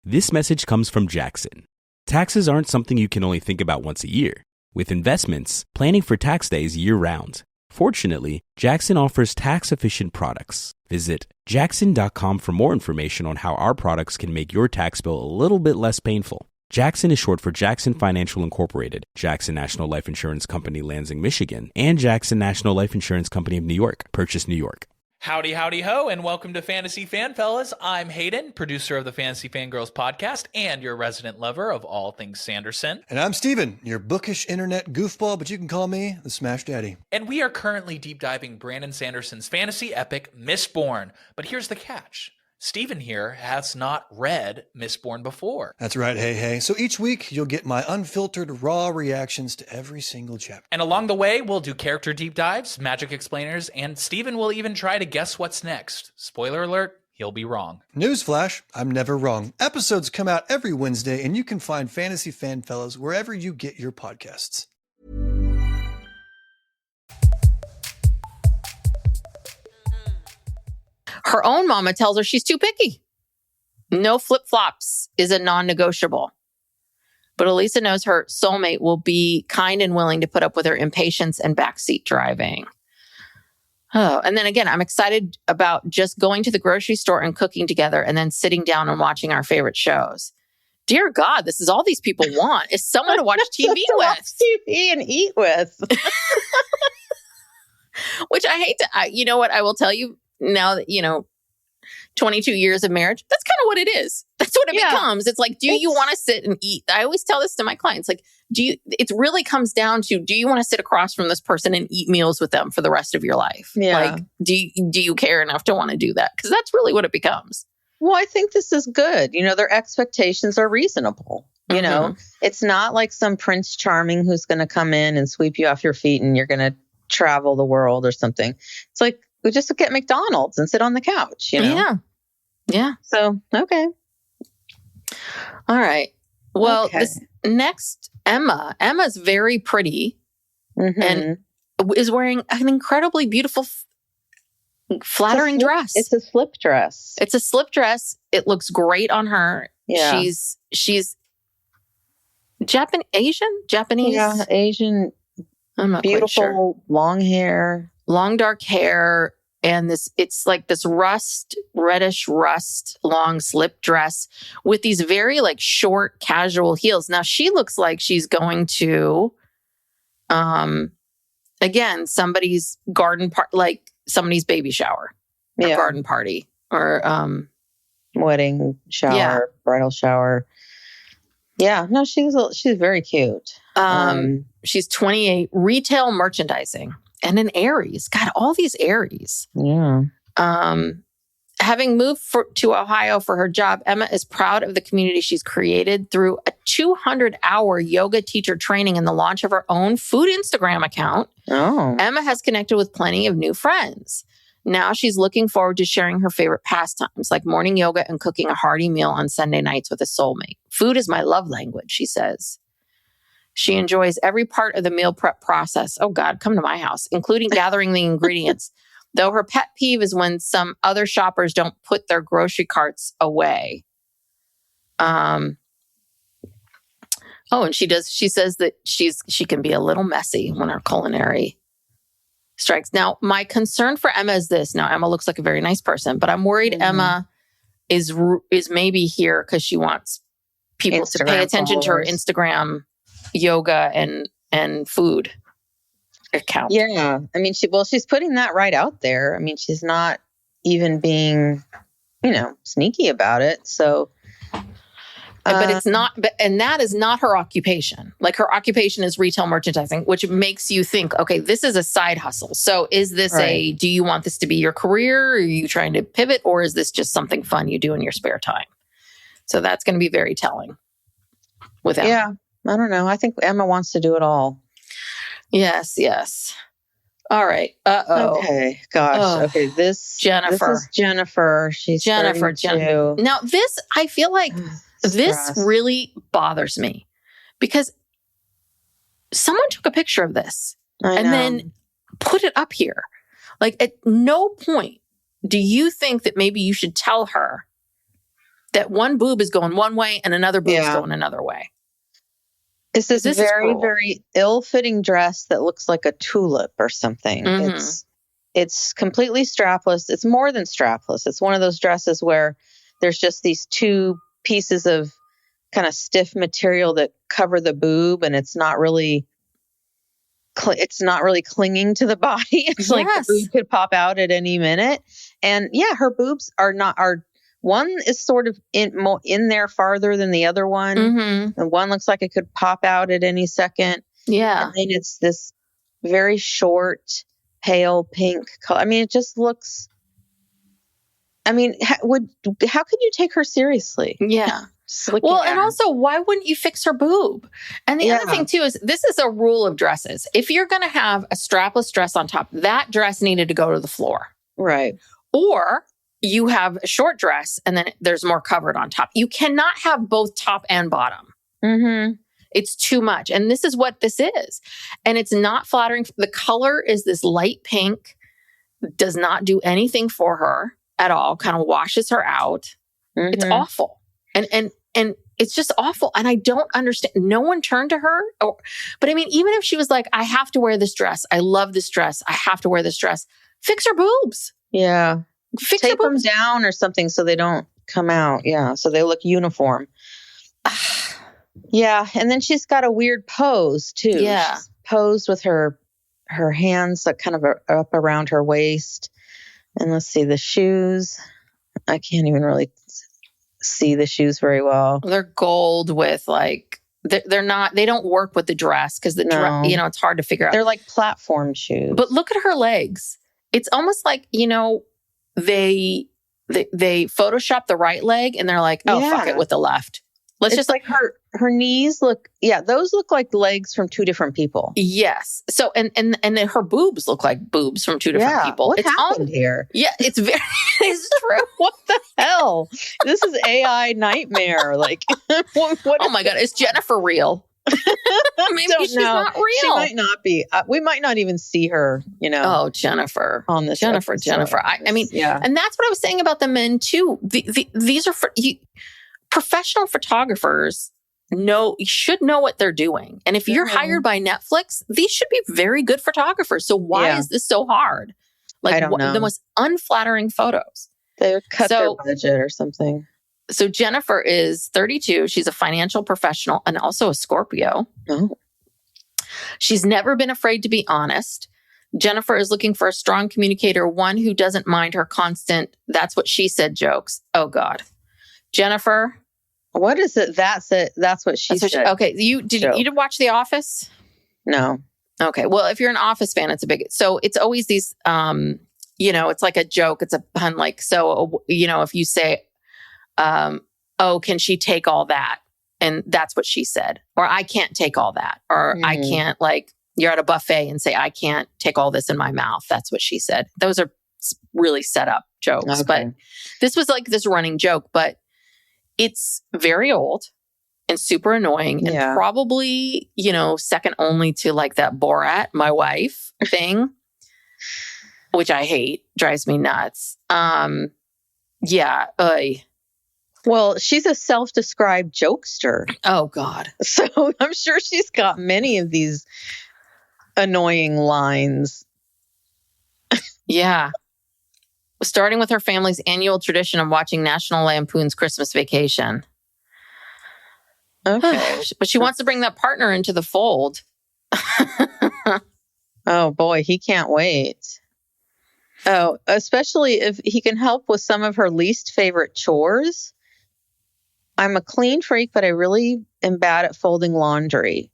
This message comes from Jackson. Taxes aren't something you can only think about once a year. With investments, planning for tax day is year-round. Fortunately, Jackson offers tax-efficient products. Visit jackson.com for more information on how our products can make your tax bill a little bit less painful. Jackson is short for Jackson Financial Incorporated, Jackson National Life Insurance Company, Lansing, Michigan, and Jackson National Life Insurance Company of New York, Purchase, New York. Howdy, howdy, ho, and welcome to Fantasy Fan Fellas. I'm Hayden, producer of the Fantasy Fangirls podcast and your resident lover of all things Sanderson. And I'm Steven, your bookish internet goofball, but you can call me the Smash Daddy. And we are currently deep diving Brandon Sanderson's fantasy epic, Mistborn. But here's the catch. Steven here has not read Mistborn before. That's right, hey. So each week, you'll get my unfiltered, raw reactions to every single chapter. And along the way, we'll do character deep dives, magic explainers, and Steven will even try to guess what's next. Spoiler alert, he'll be wrong. Newsflash, I'm never wrong. Episodes come out every Wednesday, and you can find Fantasy Fan Fellas wherever you get your podcasts. Her own mama tells her she's too picky. No flip-flops is a non-negotiable. But Elisa knows her soulmate will be kind and willing to put up with her impatience and backseat driving. Oh, and then again, I'm excited about just going to the grocery store and cooking together and then sitting down and watching our favorite shows. Dear God, this is all these people want, is someone to watch TV with. Watch TV and eat with. Which I hate to, you know what, I will tell you, now that, 22 years of marriage, that's kind of what it is. That's what it becomes. It's like, do you want to sit and eat? I always tell this to my clients. Like, it really comes down to, do you want to sit across from this person and eat meals with them for the rest of your life? Yeah. Like, do you care enough to want to do that? Because that's really what it becomes. Well, I think this is good. Their expectations are reasonable. You know, it's not like some Prince Charming who's going to come in and sweep you off your feet and you're going to travel the world or something. It's like, we just get McDonald's and sit on the couch, you know? Yeah. Yeah. So, okay. All right. Well, Okay. this next, Emma's very pretty and is wearing an incredibly beautiful, flattering dress. It's a slip dress. It's a slip dress. It looks great on her. Yeah. She's Japanese? Yeah, Asian, I'm not beautiful, quite sure. long hair. Long dark hair. And it's like this reddish rust, long slip dress with these very like short casual heels. Now she looks like she's going to, again, somebody's garden part, like somebody's baby shower or garden party or, wedding shower, bridal shower. Yeah, no, she's very cute. She's 28, retail merchandising. And an Aries. God, all these Aries. Yeah. Having moved to Ohio for her job, Emma is proud of the community she's created through a 200-hour yoga teacher training and the launch of her own food Instagram account. Oh. Emma has connected with plenty of new friends. Now she's looking forward to sharing her favorite pastimes like morning yoga and cooking a hearty meal on Sunday nights with a soulmate. Food is my love language, she says. She enjoys every part of the meal prep process. Oh God, come to my house, including gathering the ingredients. Though her pet peeve is when some other shoppers don't put their grocery carts away. And she says that she can be a little messy when her culinary strikes. Now, my concern for Emma is this. Now, Emma looks like a very nice person, but I'm worried Emma is maybe here because she wants people to pay attention to her Instagram yoga and food account. Yeah. I mean, she's putting that right out there. I mean, she's not even being, sneaky about it. So, but it's not, and that is not her occupation. Like her occupation is retail merchandising, which makes you think, okay, this is a side hustle. So is this do you want this to be your career? Are you trying to pivot or is this just something fun you do in your spare time? So that's going to be very telling with Emma. Yeah. I don't know. I think Emma wants to do it all. Yes. All right. Uh-oh. Okay. Gosh. Okay. Jennifer. This is Jennifer. She's Jennifer. Now this, I feel like this really bothers me because someone took a picture of this and then put it up here. Like at no point do you think that maybe you should tell her that one boob is going one way and another boob is going another way. It's this very, very ill-fitting dress that looks like a tulip or something. It's completely strapless. It's more than strapless. It's one of those dresses where there's just these two pieces of kind of stiff material that cover the boob, and it's not really clinging to the body. It's like the boob could pop out at any minute. And her boobs are one is sort of in there farther than the other one. And one looks like it could pop out at any second. Yeah. And then it's this very short, pale pink color. I mean, it just looks, how could you take her seriously? Yeah. Well, and also, why wouldn't you fix her boob? And the other thing too is this is a rule of dresses. If you're going to have a strapless dress on top, that dress needed to go to the floor. Right. Or you have a short dress and then there's more covered on top. You cannot have both top and bottom. It's too much. And this is what this is. And it's not flattering. The color is this light pink, does not do anything for her at all, kind of washes her out. It's awful. And it's just awful. And I don't understand. No one turned to her. But I mean, even if she was like, I have to wear this dress. I love this dress. I have to wear this dress. Fix her boobs. Yeah. Tape them down or something so they don't come out. Yeah. So they look uniform. Yeah. And then she's got a weird pose too. Yeah. She's posed with her hands like kind of up around her waist. And let's see the shoes. I can't even really see the shoes very well. They're gold with like, they're not, they don't work with the dress because the dress, it's hard to figure out. They're like platform shoes. But look at her legs. It's almost like, they Photoshop the right leg and they're like, fuck it with the left. Let's It's just like her knees look, those look like legs from two different people. Yes. So and then her boobs look like boobs from two different people. What happened here? Yeah, it's very it's true. What the hell? This is AI nightmare. Like, what Oh my God, is Jennifer real? Maybe she's not real. She might not be. We might not even see her, Oh, Jennifer. on this Jennifer. I mean, yeah. And that's what I was saying about the men too. These are professional photographers should know what they're doing. And if you're hired by Netflix, these should be very good photographers. So why is this so hard? Like, I don't know. The most unflattering photos. They cut their budget or something. So Jennifer is 32. She's a financial professional and also a Scorpio. Oh. She's never been afraid to be honest. Jennifer is looking for a strong communicator, one who doesn't mind her constant, that's what she said jokes. Oh God. Jennifer. What is it? That's what she said. Okay. You did watch The Office? No. Okay. Well, if you're an Office fan, so it's always these, it's like a joke. It's a pun. Like, so, if you say, oh, can she take all that? And that's what she said. Or I can't take all that. Or I can't, like, you're at a buffet and say, I can't take all this in my mouth. That's what she said. Those are really set up jokes. Okay. But this was like this running joke, but it's very old and super annoying and probably, second only to like that Borat, my wife thing, which I hate, drives me nuts. Well, she's a self-described jokester. Oh God. So I'm sure she's got many of these annoying lines. Yeah. Starting with her family's annual tradition of watching National Lampoon's Christmas Vacation. Okay. But she wants to bring that partner into the fold. Oh boy, he can't wait. Oh, especially if he can help with some of her least favorite chores. I'm a clean freak, but I really am bad at folding laundry.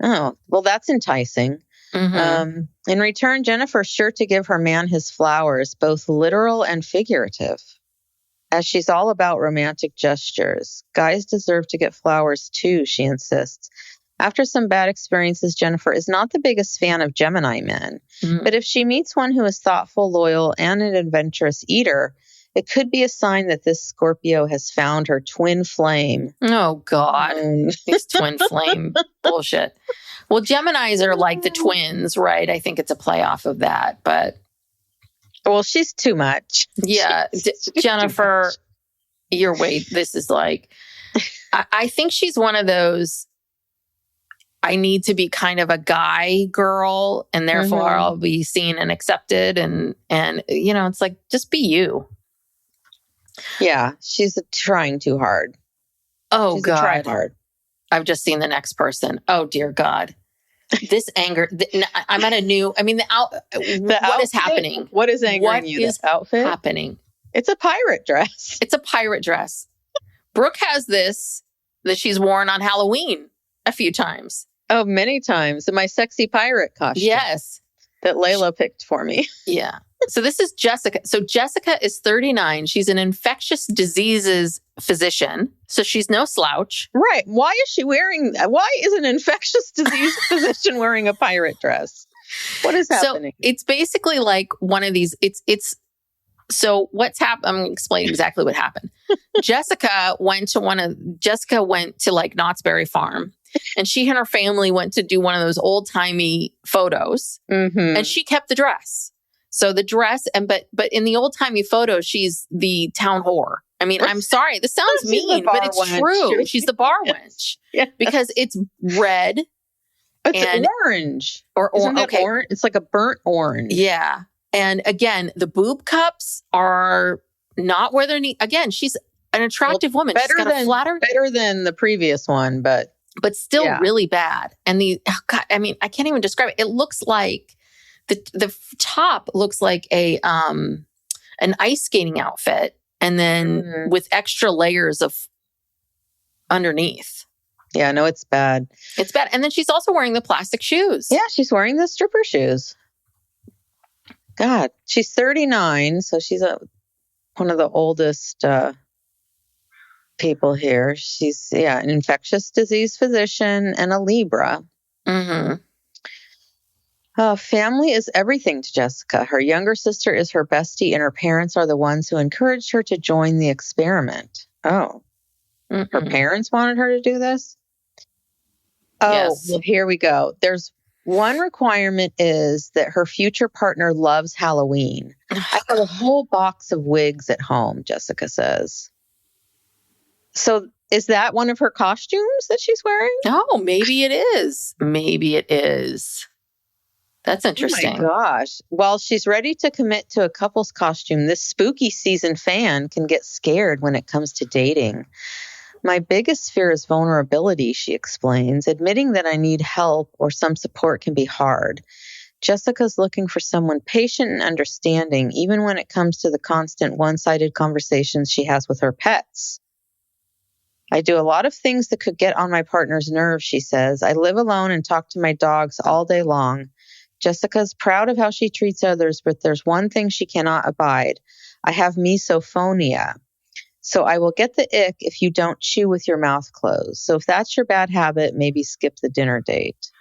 Oh, well, that's enticing. Mm-hmm. In return, Jennifer's sure to give her man his flowers, both literal and figurative, as she's all about romantic gestures. Guys deserve to get flowers too, she insists. After some bad experiences, Jennifer is not the biggest fan of Gemini men. Mm-hmm. But if she meets one who is thoughtful, loyal, and an adventurous eater, it could be a sign that this Scorpio has found her twin flame. Oh, God. This twin flame bullshit. Well, Geminis are like the twins, right? I think it's a play off of that, but... Well, she's too much. Yeah. Jennifer, this is like... I think she's one of those... I need to be kind of a guy girl, and therefore I'll be seen and accepted. And it's like, just be you. Yeah, she's trying too hard. Oh, God. Trying hard. I've just seen the next person. Oh, dear God. This anger. I'm at a new, what is happening? What is angering you? This outfit? Happening? It's a pirate dress. It's a pirate dress. Brooke has this that she's worn on Halloween a few times. Oh, many times. In my sexy pirate costume. Yes. That Layla picked for me. Yeah. So this is Jessica. So Jessica is 39. She's an infectious diseases physician. So she's no slouch. Right. Why is an infectious disease physician wearing a pirate dress? What is happening? So it's basically like one of these, so what's happened? I'm going to explain exactly what happened. Jessica went to like Knott's Berry Farm, and she and her family went to do one of those old timey photos, and she kept the dress. So the dress, but in the old timey photo, she's the town whore. I mean, I'm sorry, this sounds mean, but it's true. She's the bar wench because it's red. It's orange. Orange? It's like a burnt orange. Yeah. And again, the boob cups are not where they're again, she's an attractive woman. She's got a flatter. Better than the previous one, but still really bad. And I can't even describe it. It looks like the top looks like an ice skating outfit, and then with extra layers of underneath. Yeah, no, it's bad. It's bad. And then she's also wearing the plastic shoes. Yeah, she's wearing the stripper shoes. God, she's 39, so she's one of the oldest people here. She's, an infectious disease physician and a Libra. Mm-hmm. Family is everything to Jessica. Her younger sister is her bestie, and her parents are the ones who encouraged her to join the experiment. Oh, her parents wanted her to do this? Oh, Yes. well, here we go. There's one requirement is that her future partner loves Halloween. I have a whole box of wigs at home, Jessica says. So is that one of her costumes that she's wearing? Oh, maybe it is. Maybe it is. That's interesting. Oh my gosh. While she's ready to commit to a couple's costume, this spooky season fan can get scared when it comes to dating. My biggest fear is vulnerability, she explains. Admitting that I need help or some support can be hard. Jessica's looking for someone patient and understanding, even when it comes to the constant one-sided conversations she has with her pets. I do a lot of things that could get on my partner's nerves, she says. I live alone and talk to my dogs all day long. Jessica's proud of how she treats others, but there's one thing she cannot abide. I have misophonia. So I will get the ick if you don't chew with your mouth closed. So if that's your bad habit, maybe skip the dinner date.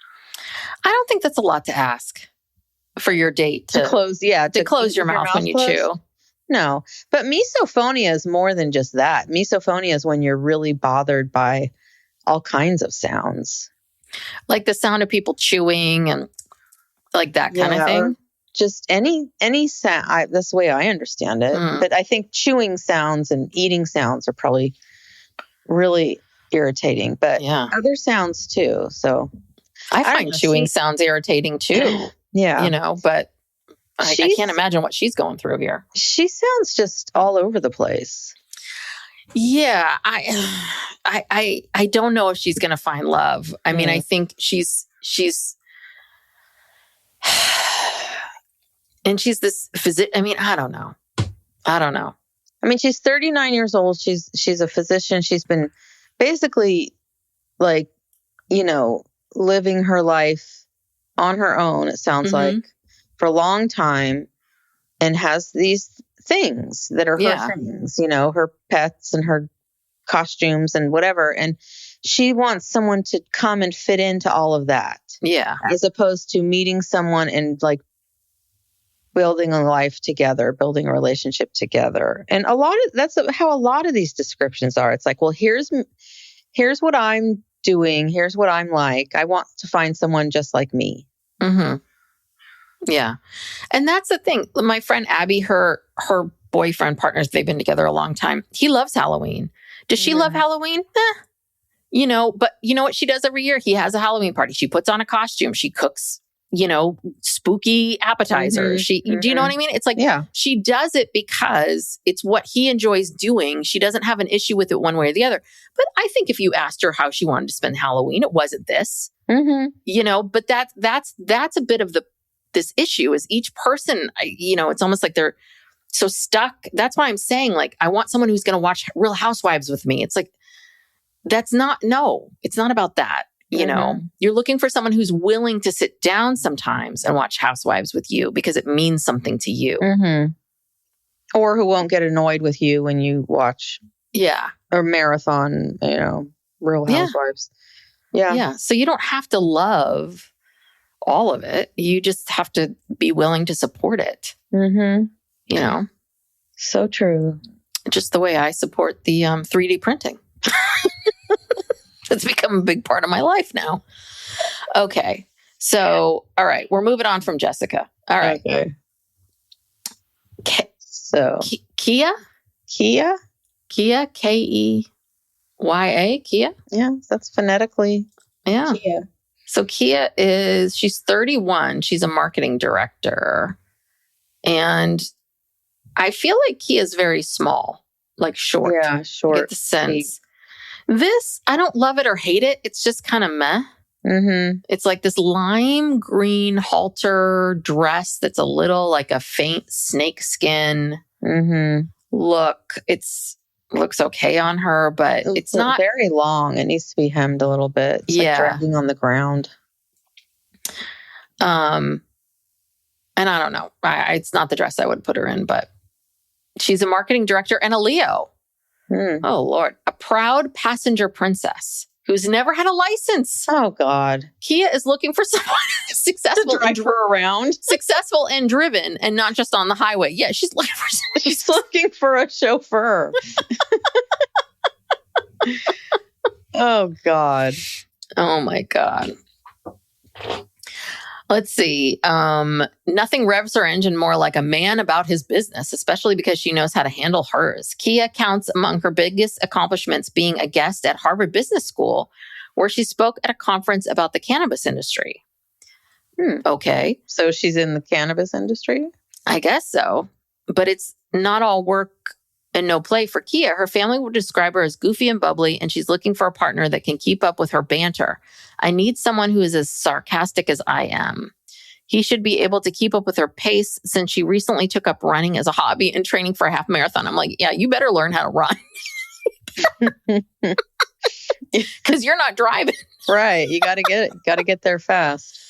I don't think that's a lot to ask for your date to close your mouth when you closed? chew. No, but misophonia is more than just that. Misophonia is when you're really bothered by all kinds of sounds. Like the sound of people chewing and like that kind of thing. Just any sound. That's the way I understand it. But I think chewing sounds and eating sounds are probably really irritating. But other sounds too. So I find chewing sounds irritating too. Yeah, but I can't imagine what she's going through here. She sounds just all over the place. Yeah, I don't know if she's going to find love. I mean, I think she's. And she's this physician. I mean, I don't know. I mean, she's 39 years old. She's a physician. She's been basically living her life on her own, it sounds like, for a long time, and has these things that are her things, her pets and her costumes and whatever. And she wants someone to come and fit into all of that. Yeah. As opposed to meeting someone and building a life together, building a relationship together. And that's how a lot of these descriptions are. It's like, well, here's what I'm doing. Here's what I'm like. I want to find someone just like me. Mm-hmm. Yeah. And that's the thing. My friend Abby, her boyfriend partners, they've been together a long time. He loves Halloween. Does she love Halloween? But you know what she does every year? He has a Halloween party. She puts on a costume. She cooks, spooky appetizers. Do you know what I mean? It's like, she does it because it's what he enjoys doing. She doesn't have an issue with it one way or the other. But I think if you asked her how she wanted to spend Halloween, it wasn't this, but that's a bit of this issue is each person, it's almost like they're so stuck. That's why I'm saying, I want someone who's going to watch Real Housewives with me. It's like, it's not about that. You're looking for someone who's willing to sit down sometimes and watch Housewives with you because it means something to you. Or who won't get annoyed with you when you watch or marathon, Real Housewives. Yeah. So you don't have to love all of it. You just have to be willing to support it. So true. Just the way I support the 3D printing. It's become a big part of my life now. Okay. So, all right. We're moving on from Jessica. All right. Okay. Kia? Kia? Kia, Keya, Kia? Yeah, that's phonetically. Yeah. Kia. So Kia she's 31. She's a marketing director. And I feel like Kia is very small, short. Yeah, short. I get the sense. This, I don't love it or hate it. It's just kind of meh. It's like this lime green halter dress that's a little like a faint snake skin look. Looks okay on her, but it's not very long. It needs to be hemmed a little bit. It's like dragging on the ground. And I don't know. It's not the dress I would put her in, but she's a marketing director and a Leo. Oh, Lord. A proud passenger princess who's never had a license. Oh, God. Kia is looking for someone successful Drive her around. successful and driven and not just on the highway. Yeah, she's looking for someone. She's looking for a chauffeur. Oh, God. Oh, my God. Let's see. Nothing revs her engine more like a man about his business, especially because she knows how to handle hers. Kia counts among her biggest accomplishments being a guest at Harvard Business School, where she spoke at a conference about the cannabis industry. Okay. So she's in the cannabis industry? I guess so. But it's not all work and no play for Kia. Her family would describe her as goofy and bubbly, and she's looking for a partner that can keep up with her banter. I need someone who is as sarcastic as I am. He should be able to keep up with her pace since she recently took up running as a hobby and training for a half marathon. I'm like, yeah, you better learn how to run. Because you're not driving. Right. You got to get there fast.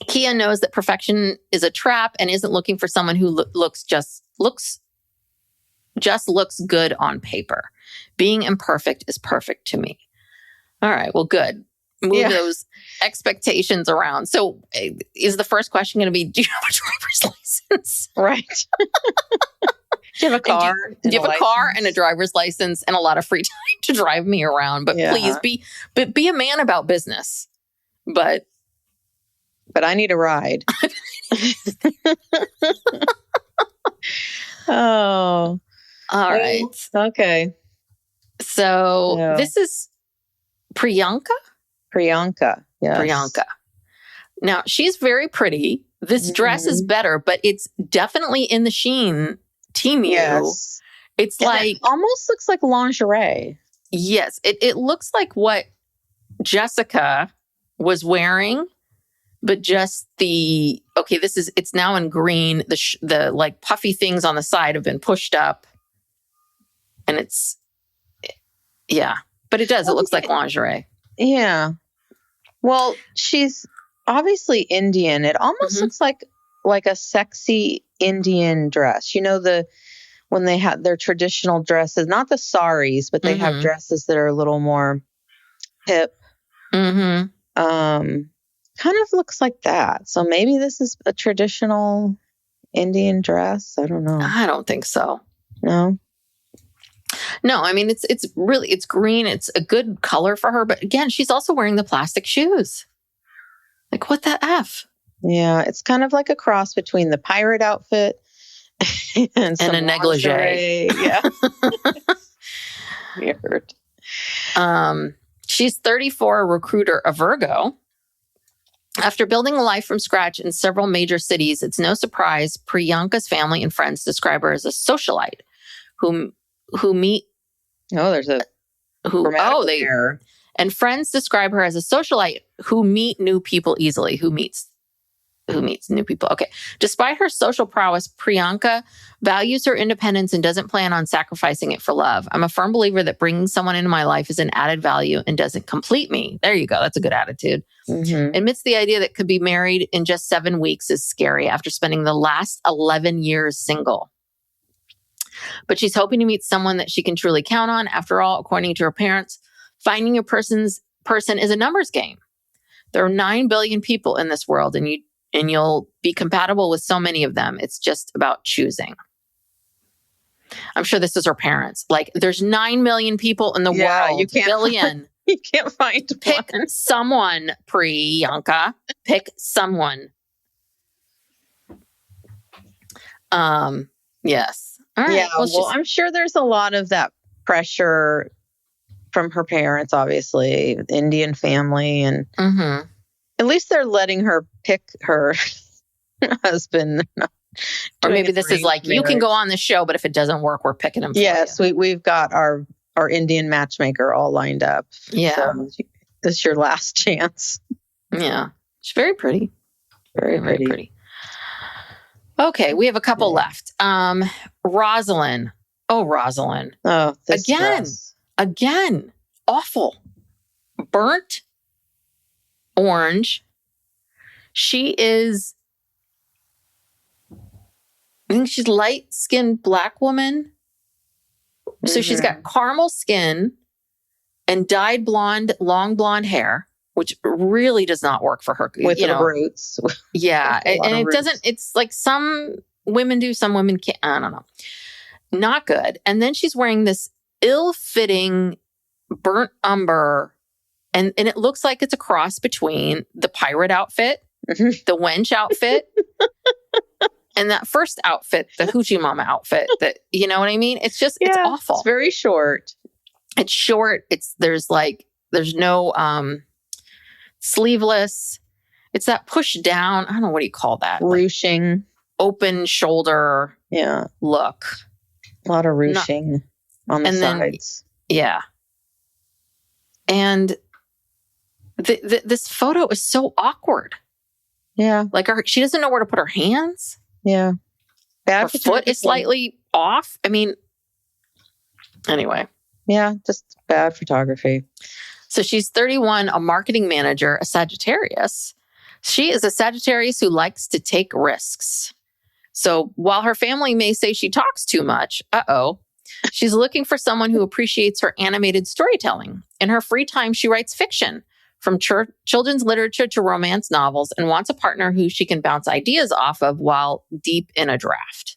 Kia knows that perfection is a trap and isn't looking for someone who looks good on paper. Being imperfect is perfect to me. All right, well, good. Move those expectations around. So is the first question going to be, do you have a driver's license? Right. Do you have a car? Do you have a car and a driver's license and a lot of free time to drive me around? But please be a man about business. But I need a ride. Oh. All right. Okay. So this is Priyanka? Priyanka. Yes. Priyanka. Now, she's very pretty. This dress is better, but it's definitely in the Shein team. Yes. It's like... It almost looks like lingerie. Yes. It looks like what Jessica was wearing, but just it's now in green. The like puffy things on the side have been pushed up. And it's, but it does. It looks like lingerie. Yeah. Well, she's obviously Indian. It almost looks like a sexy Indian dress. You know, when they have their traditional dresses, not the saris, but they have dresses that are a little more hip. Kind of looks like that. So maybe this is a traditional Indian dress. I don't know. I don't think so. No. No, I mean, it's green. It's a good color for her. But again, she's also wearing the plastic shoes. Like, what the F? Yeah, it's kind of like a cross between the pirate outfit and a negligee. Yeah. Weird. She's 34, a recruiter, a Virgo. After building a life from scratch in several major cities, it's no surprise Priyanka's family and friends describe her as a socialite who meet. Oh, there's a error. And friends describe her as a socialite who meet new people easily. Who meets new people? Okay. Despite her social prowess, Priyanka values her independence and doesn't plan on sacrificing it for love. I'm a firm believer that bringing someone into my life is an added value and doesn't complete me. There you go. That's a good attitude. Admits the idea that could be married in just 7 weeks is scary after spending the last 11 years single. But she's hoping to meet someone that she can truly count on. After all, according to her parents, finding a person is a numbers game. There are 9 billion people in this world, and you'll be compatible with so many of them. It's just about choosing. I'm sure this is her parents. Like, there's 9 million people in the world. You can't, billion. You can't find Pick one. someone, Priyanka. Pick someone. Yes. All right. Yeah. Well, I'm sure there's a lot of that pressure from her parents, obviously, Indian family, and at least they're letting her pick her husband. Or maybe this is like, you can go on the show, but if it doesn't work, we're picking him for Yes, you. we've got our Indian matchmaker all lined up. Yeah. So this is your last chance. Yeah. She's very pretty. Very pretty. Okay, we have a couple left. Rosalind. Oh, Rosalind. Oh, this Again. Awful. Burnt orange. She is, I think she's light-skinned black woman. So she's got caramel skin and dyed blonde, long blonde hair, which really does not work for her. With the roots. Yeah. And it doesn't, it's like some women do, some women can't. I don't know. Not good. And then she's wearing this ill-fitting burnt umber. And it looks like it's a cross between the pirate outfit, the wench outfit, and that first outfit, the Hoochie Mama outfit. That, you know what I mean? It's just, it's awful. It's very short. It's short. There's no sleeveless. It's that push down. I don't know, what do you call that? Ruching. Like open shoulder look. A lot of ruching on the sides. Yeah. And this photo is so awkward. Yeah. Like she doesn't know where to put her hands. Yeah. Her foot is slightly off. I mean, anyway. Yeah, just bad photography. So she's 31, a marketing manager, a Sagittarius. She is a Sagittarius who likes to take risks. So while her family may say she talks too much, she's looking for someone who appreciates her animated storytelling. In her free time, she writes fiction, from children's literature to romance novels, and wants a partner who she can bounce ideas off of while deep in a draft.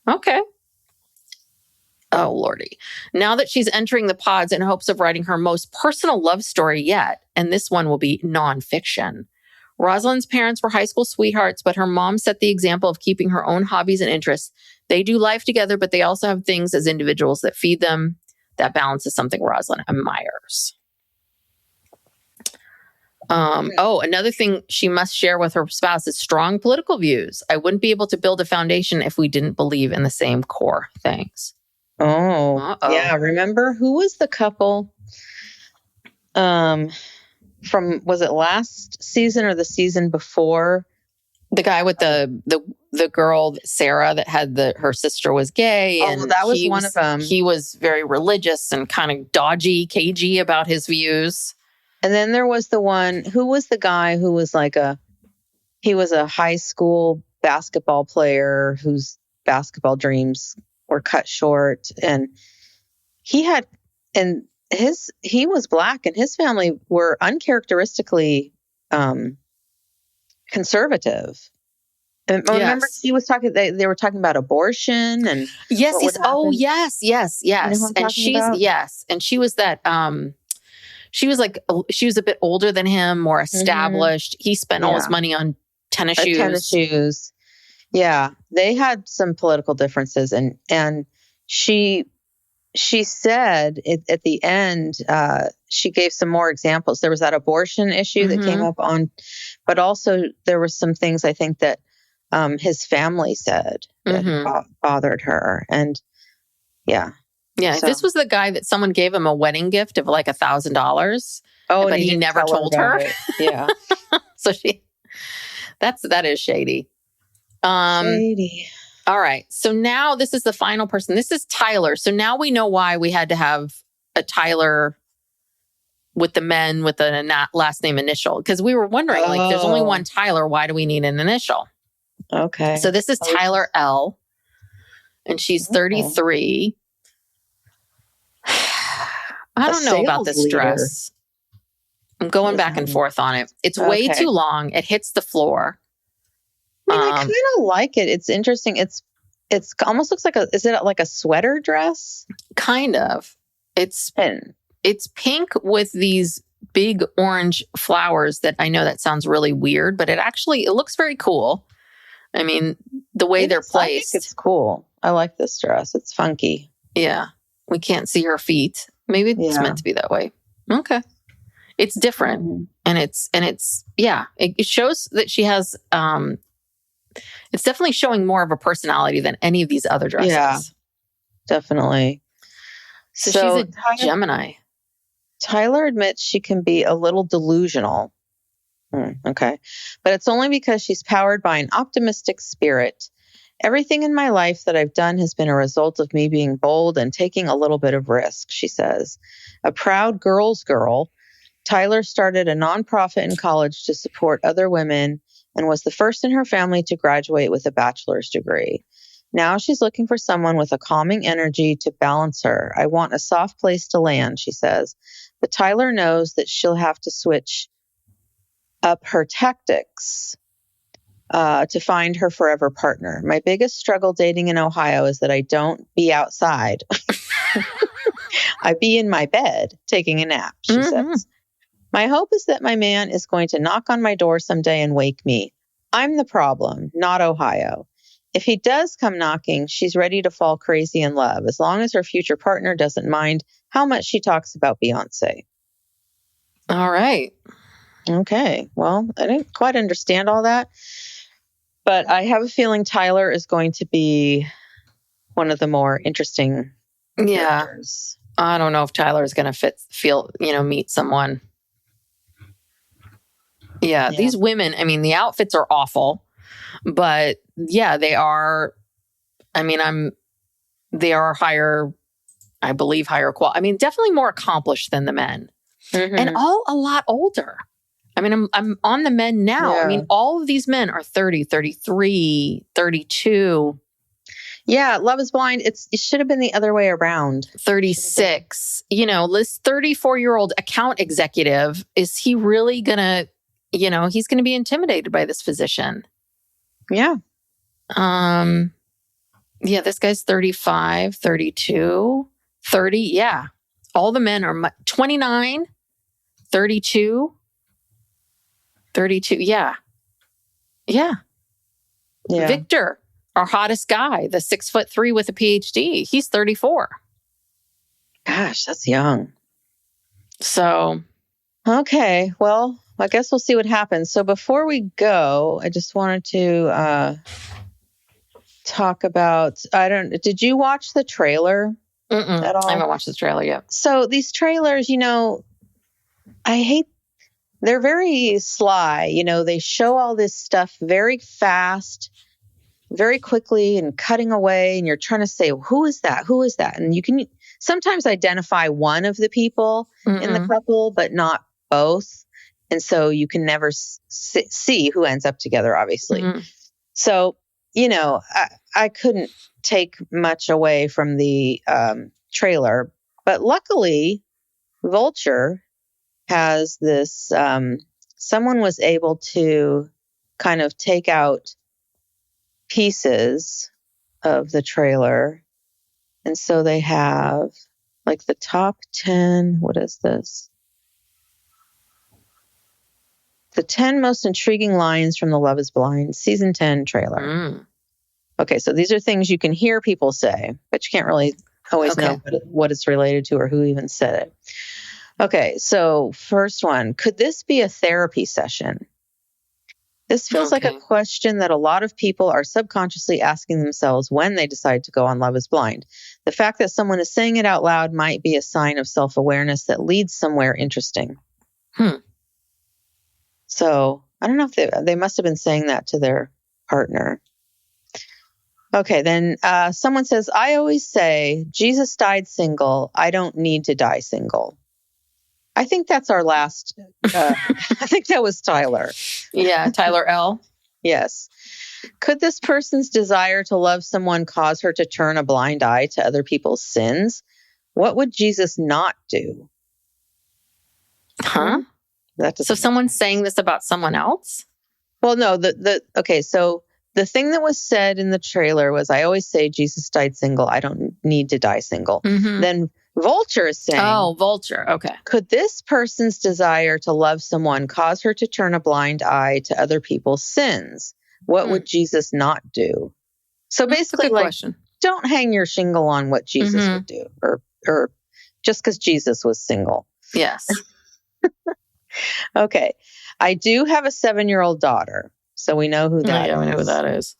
Okay. Oh, Lordy. Now that she's entering the pods in hopes of writing her most personal love story yet, and this one will be nonfiction. Rosalind's parents were high school sweethearts, but her mom set the example of keeping her own hobbies and interests. They do life together, but they also have things as individuals that feed them. That balance is something Rosalind admires. Another thing she must share with her spouse is strong political views. I wouldn't be able to build a foundation if we didn't believe in the same core things. Oh, yeah. Remember who was the couple from, was it last season or the season before? The guy with the girl, Sarah, that had her sister was gay. Oh, and that was one of them. He was very religious and kind of dodgy, cagey about his views. And then there was the one, who was the guy who was he was a high school basketball player whose basketball dreams were cut short. And he was Black, and his family were uncharacteristically conservative. And remember, she was talking. They were talking about abortion and yes. Yes. You know And she's about? yes, and she was that. She was a bit older than him, more established. He spent all his money on tennis shoes. Yeah, they had some political differences, and she said at the end, she gave some more examples. There was that abortion issue that came up on, but also there were some things I think that his family said that bothered her, and yeah. Yeah, So. This was the guy that someone gave him a wedding gift of like $1,000. Oh, but he never told her. Yeah, so that is shady. shady. All right. So now this is the final person. This is Tyler. So now we know why we had to have a Tyler with the men with a last name initial, because we were wondering like, there's only one Tyler. Why do we need an initial? Okay. So this is Tyler L. And she's 33. I don't know about this dress. I'm going back and forth on it. It's way too long. It hits the floor. I mean, I kind of like it. It's interesting. It's almost looks like is it like a sweater dress? Kind of. It's pink with these big orange flowers that I know that sounds really weird, but it looks very cool. I mean, the way they're placed. It's cool. I like this dress. It's funky. Yeah. We can't see her feet. Maybe it's meant to be that way. Okay. It's different. And it shows that she has, it's definitely showing more of a personality than any of these other dresses. Yeah, definitely. So she's a Gemini. Tyler admits she can be a little delusional. Okay. But it's only because she's powered by an optimistic spirit. Everything in my life that I've done has been a result of me being bold and taking a little bit of risk, she says. A proud girl's girl, Tyler started a nonprofit in college to support other women and was the first in her family to graduate with a bachelor's degree. Now she's looking for someone with a calming energy to balance her. I want a soft place to land, she says. But Tyler knows that she'll have to switch up her tactics to find her forever partner. My biggest struggle dating in Ohio is that I don't be outside. I be in my bed taking a nap, she says. My hope is that my man is going to knock on my door someday and wake me. I'm the problem, not Ohio. If he does come knocking, she's ready to fall crazy in love, as long as her future partner doesn't mind how much she talks about Beyonce. All right. Okay. Well, I didn't quite understand all that, but I have a feeling Tyler is going to be one of the more interesting characters. I don't know if Tyler is going to meet someone. Yeah, these women, I mean, the outfits are awful, but yeah, they are, I mean, they are higher quality. I mean, definitely more accomplished than the men and all a lot older. I mean, I'm on the men now. Yeah. I mean, all of these men are 30, 33, 32. Yeah, Love is Blind. It should have been the other way around. 36. You know, this 34-year-old account executive, is he really going to, he's going to be intimidated by this physician. Yeah. Yeah, this guy's 35, 32, 30. Yeah. All the men are 29, 32. 32. Yeah. Victor, our hottest guy, the 6'3" with a PhD. He's 34. Gosh, that's young. So. Okay. Well, I guess we'll see what happens. So before we go, I just wanted to talk about, did you watch the trailer at all? I haven't watched the trailer yet. So these trailers, they're very sly. They show all this stuff very fast, very quickly, and cutting away. And you're trying to say, who is that? Who is that? And you can sometimes identify one of the people in the couple, but not both. And so you can never see who ends up together, obviously. So, I couldn't take much away from the trailer. But luckily, Vulture has this, someone was able to kind of take out pieces of the trailer. And so they have like the top 10, what is this? The 10 most intriguing lines from the Love is Blind season 10 trailer. Okay, so these are things you can hear people say, but you can't really always know what it's related to or who even said it. Okay, so first one, could this be a therapy session? This feels like a question that a lot of people are subconsciously asking themselves when they decide to go on Love is Blind. The fact that someone is saying it out loud might be a sign of self-awareness that leads somewhere interesting. So I don't know if they must have been saying that to their partner. Okay, then someone says, I always say, Jesus died single. I don't need to die single. I think that's our last. I think that was Tyler. Yeah, Tyler L. Yes. Could this person's desire to love someone cause her to turn a blind eye to other people's sins? What would Jesus not do? Huh? So someone's saying this about someone else? Well, no. Okay, so the thing that was said in the trailer was, I always say Jesus died single. I don't need to die single. Then Vulture is saying... Oh, Vulture. Okay. Could this person's desire to love someone cause her to turn a blind eye to other people's sins? What would Jesus not do? So basically, don't hang your shingle on what Jesus would do, or just because Jesus was single. Yes. Okay. I do have a 7-year-old daughter, so we know who that is. Yeah, we know who that is.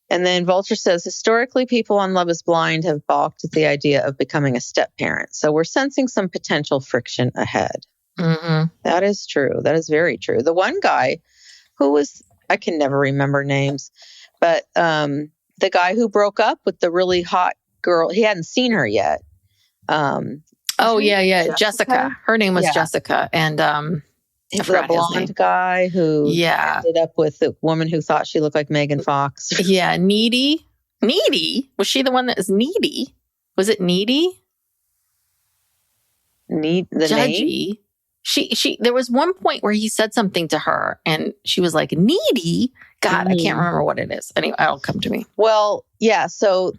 And then Vulture says, historically, people on Love is Blind have balked at the idea of becoming a step-parent. So we're sensing some potential friction ahead. That is true. That is very true. The one guy who was, I can never remember names, but the guy who broke up with the really hot girl, he hadn't seen her yet. Jessica. Her name was Jessica. And the blonde guy who ended up with the woman who thought she looked like Megan Fox. Yeah, Needy. Needy? Was she the one that was needy? Was it needy? The Judgy. name? She there was one point where he said something to her and she was like, needy? God, I can't remember what it is. Anyway, it'll come to me. Well, yeah. So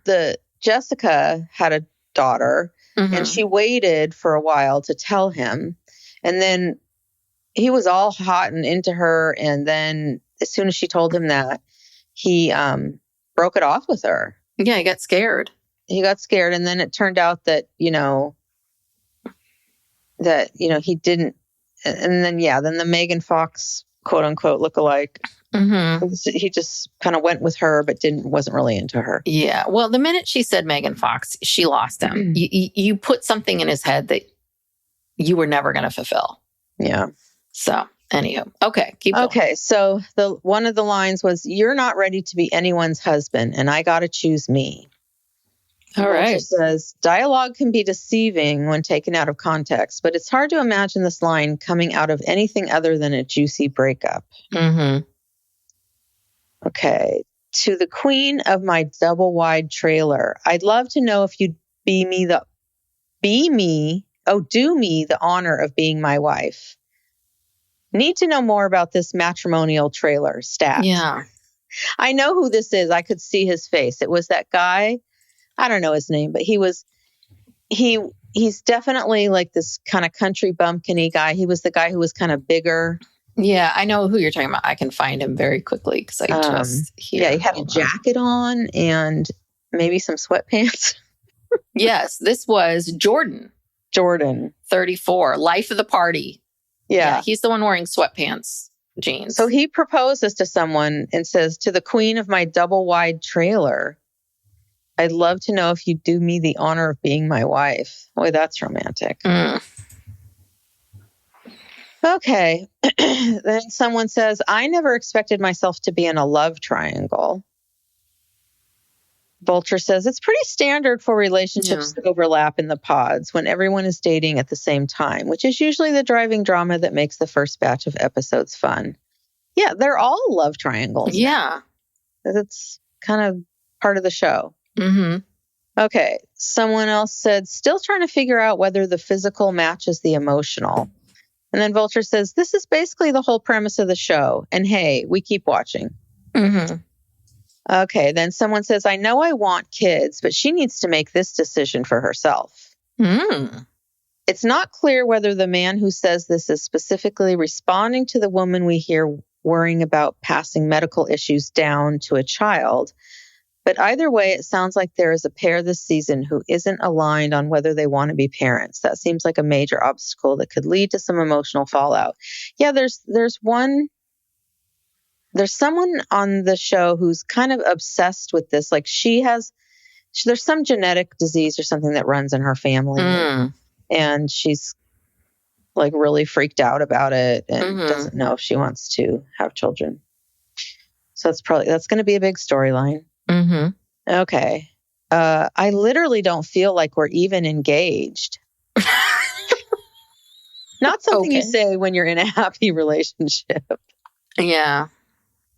Jessica had a daughter and she waited for a while to tell him. And then he was all hot and into her. And then as soon as she told him that, he broke it off with her. Yeah, he got scared. He got scared. And then it turned out that, he didn't. And then, then the Megan Fox, quote unquote, lookalike, he just kind of went with her, but wasn't really into her. Yeah. Well, the minute she said Megan Fox, she lost him. You put something in his head that you were never going to fulfill. Yeah. So, anywho, okay, keep going. Okay, so one of the lines was, "You're not ready to be anyone's husband, and I got to choose me." All right. It says, "Dialogue can be deceiving when taken out of context, but it's hard to imagine this line coming out of anything other than a juicy breakup." Okay. "To the queen of my double wide trailer, I'd love to know if you'd do me the honor of being my wife. Need to know more about this matrimonial trailer, stat." Yeah. I know who this is. I could see his face. It was that guy. I don't know his name, but he's definitely like this kind of country bumpkin-y guy. He was the guy who was kind of bigger. Yeah, I know who you're talking about. I can find him very quickly because I just hear. Yeah, he had a jacket on and maybe some sweatpants. Yes, this was Jordan, 34, life of the party. Yeah. He's the one wearing sweatpants, jeans. So he proposes to someone and says, "To the queen of my double wide trailer, I'd love to know if you do me the honor of being my wife." Boy, that's romantic. Okay. Then someone says, "I never expected myself to be in a love triangle." Vulture says, "It's pretty standard for relationships to overlap in the pods when everyone is dating at the same time, which is usually the driving drama that makes the first batch of episodes fun." Yeah, they're all love triangles. Yeah. It's kind of part of the show. Okay. Someone else said, "Still trying to figure out whether the physical matches the emotional." And then Vulture says, "This is basically the whole premise of the show. And hey, we keep watching." Okay. Then someone says, "I know I want kids, but she needs to make this decision for herself." It's not clear whether the man who says this is specifically responding to the woman we hear worrying about passing medical issues down to a child. But either way, it sounds like there is a pair this season who isn't aligned on whether they want to be parents. That seems like a major obstacle that could lead to some emotional fallout. Yeah, there's someone on the show who's kind of obsessed with this. Like there's some genetic disease or something that runs in her family. And she's like really freaked out about it and doesn't know if she wants to have children. So that's going to be a big storyline. Okay. I literally don't feel like we're even engaged. Not something you say when you're in a happy relationship. Yeah.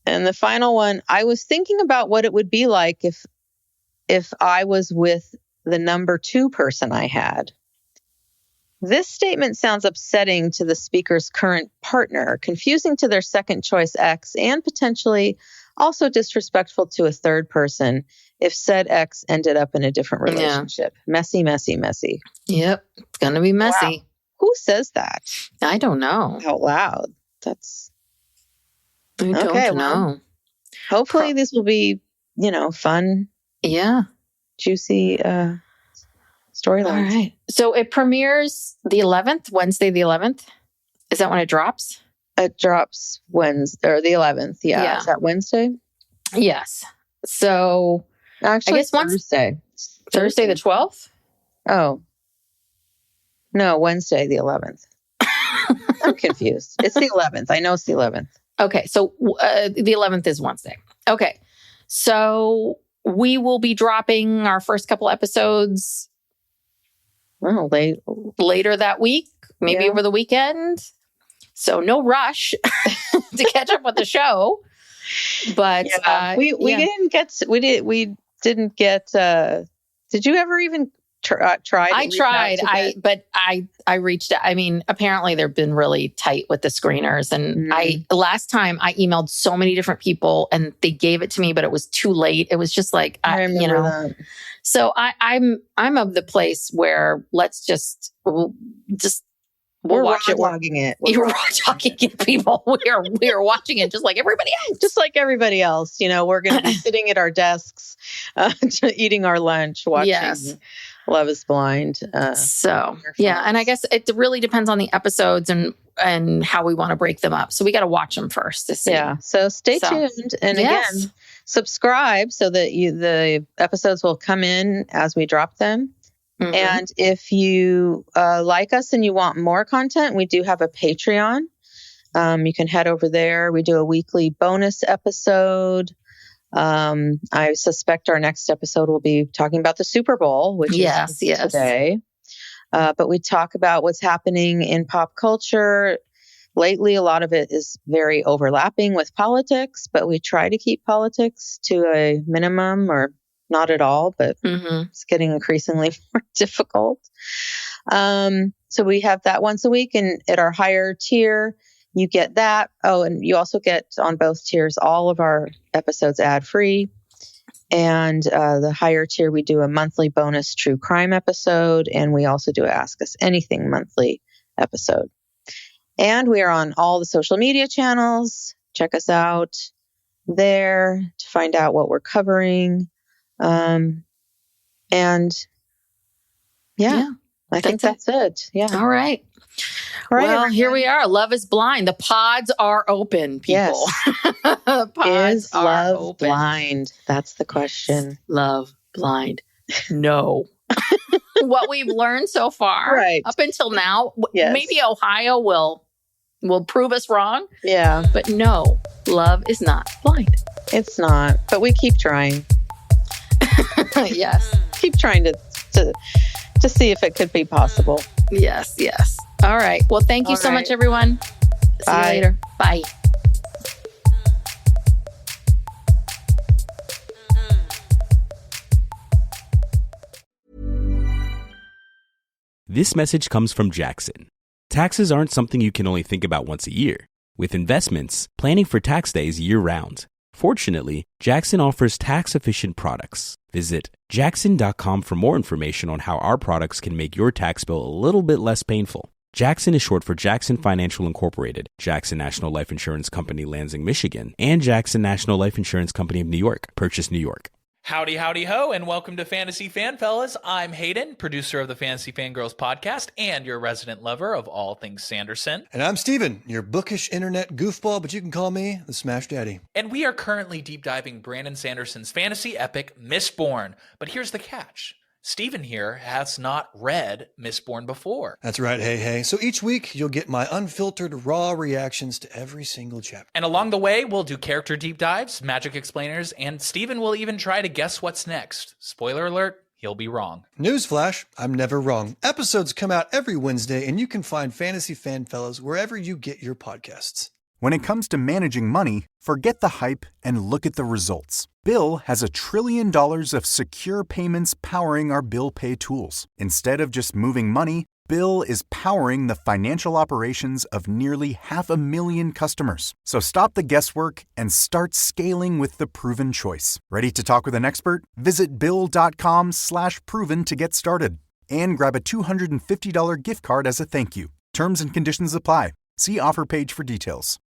And the final one, "I was thinking about what it would be like if I was with the number 2 person I had. This statement sounds upsetting to the speaker's current partner, confusing to their second choice ex, and potentially also disrespectful to a third person if said ex ended up in a different relationship. Messy, messy, messy." Yep. It's going to be messy. Wow. Who says that? I don't know. Out loud. That's... I don't know. Hopefully this will be, fun. Yeah. Juicy storylines. All right. So it premieres the 11th, Wednesday the 11th. Is that when it drops? It drops Wednesday, or the 11th. Yeah. Is that Wednesday? Yes. So actually, I guess Thursday. Thursday the 12th? Oh. No, Wednesday the 11th. I'm confused. It's the 11th. I know it's the 11th. Okay. So the 11th is Wednesday. Okay. So we will be dropping our first couple episodes later that week, maybe over the weekend. So no rush to catch up with the show. But we didn't get we didn't get. Did you ever even try? I tried. I reached out. I mean, apparently they've been really tight with the screeners. And last time I emailed so many different people and they gave it to me, but it was too late. It was just like, I remember that. So I'm of the place where let's we'll watch it. We're talking it, people. We are watching it just like everybody else. Just like everybody else. We're going to be sitting at our desks, eating our lunch, watching Love is Blind. And I guess it really depends on the episodes and how we want to break them up. So we got to watch them first to see. Yeah. So stay tuned. And again, subscribe so that the episodes will come in as we drop them. Mm-hmm. And if you like us and you want more content, we do have a Patreon. You can head over there. We do a weekly bonus episode. I suspect our next episode will be talking about the Super Bowl, which is today. But we talk about what's happening in pop culture. Lately, a lot of it is very overlapping with politics, but we try to keep politics to a minimum or not at all, but it's getting increasingly more difficult. So we have that once a week, and at our higher tier, you get that. Oh, and you also get on both tiers all of our episodes ad-free. And the higher tier, we do a monthly bonus true crime episode, and we also do a Ask Us Anything monthly episode. And we are on all the social media channels. Check us out there to find out what we're covering. I think that's it. Yeah. All right. Well, here we are. Love is Blind. The pods are open, people. Yes. Is love open. Blind? That's the question. Love blind? No. What we've learned so far, up until now, maybe Ohio will prove us wrong. Yeah. But no, love is not blind. It's not. But we keep trying. Yes. Keep trying to see if it could be possible. Yes. All right. Well, thank you so much, everyone. See you later. Bye. This message comes from Jackson. Taxes aren't something you can only think about once a year. With investments, planning for tax day is year-round. Fortunately, Jackson offers tax-efficient products. Visit jackson.com for more information on how our products can make your tax bill a little bit less painful. Jackson is short for Jackson Financial Incorporated, Jackson National Life Insurance Company, Lansing, Michigan, and Jackson National Life Insurance Company of New York, Purchase, New York. Howdy, howdy, ho, and welcome to Fantasy Fan Fellas. I'm Hayden, producer of the Fantasy Fangirls podcast and your resident lover of all things Sanderson. And I'm Steven, your bookish internet goofball, but you can call me the Smash Daddy. And we are currently deep diving Brandon Sanderson's fantasy epic, Mistborn. But here's the catch. Steven here has not read Mistborn before. That's right, hey. So each week, you'll get my unfiltered, raw reactions to every single chapter. And along the way, we'll do character deep dives, magic explainers, and Steven will even try to guess what's next. Spoiler alert, he'll be wrong. Newsflash, I'm never wrong. Episodes come out every Wednesday, and you can find Fantasy Fan Fellas wherever you get your podcasts. When it comes to managing money, forget the hype and look at the results. Bill has $1 trillion of secure payments powering our bill pay tools. Instead of just moving money, Bill is powering the financial operations of nearly 500,000 customers. So stop the guesswork and start scaling with the proven choice. Ready to talk with an expert? Visit Bill.com/proven to get started. And grab a $250 gift card as a thank you. Terms and conditions apply. See offer page for details.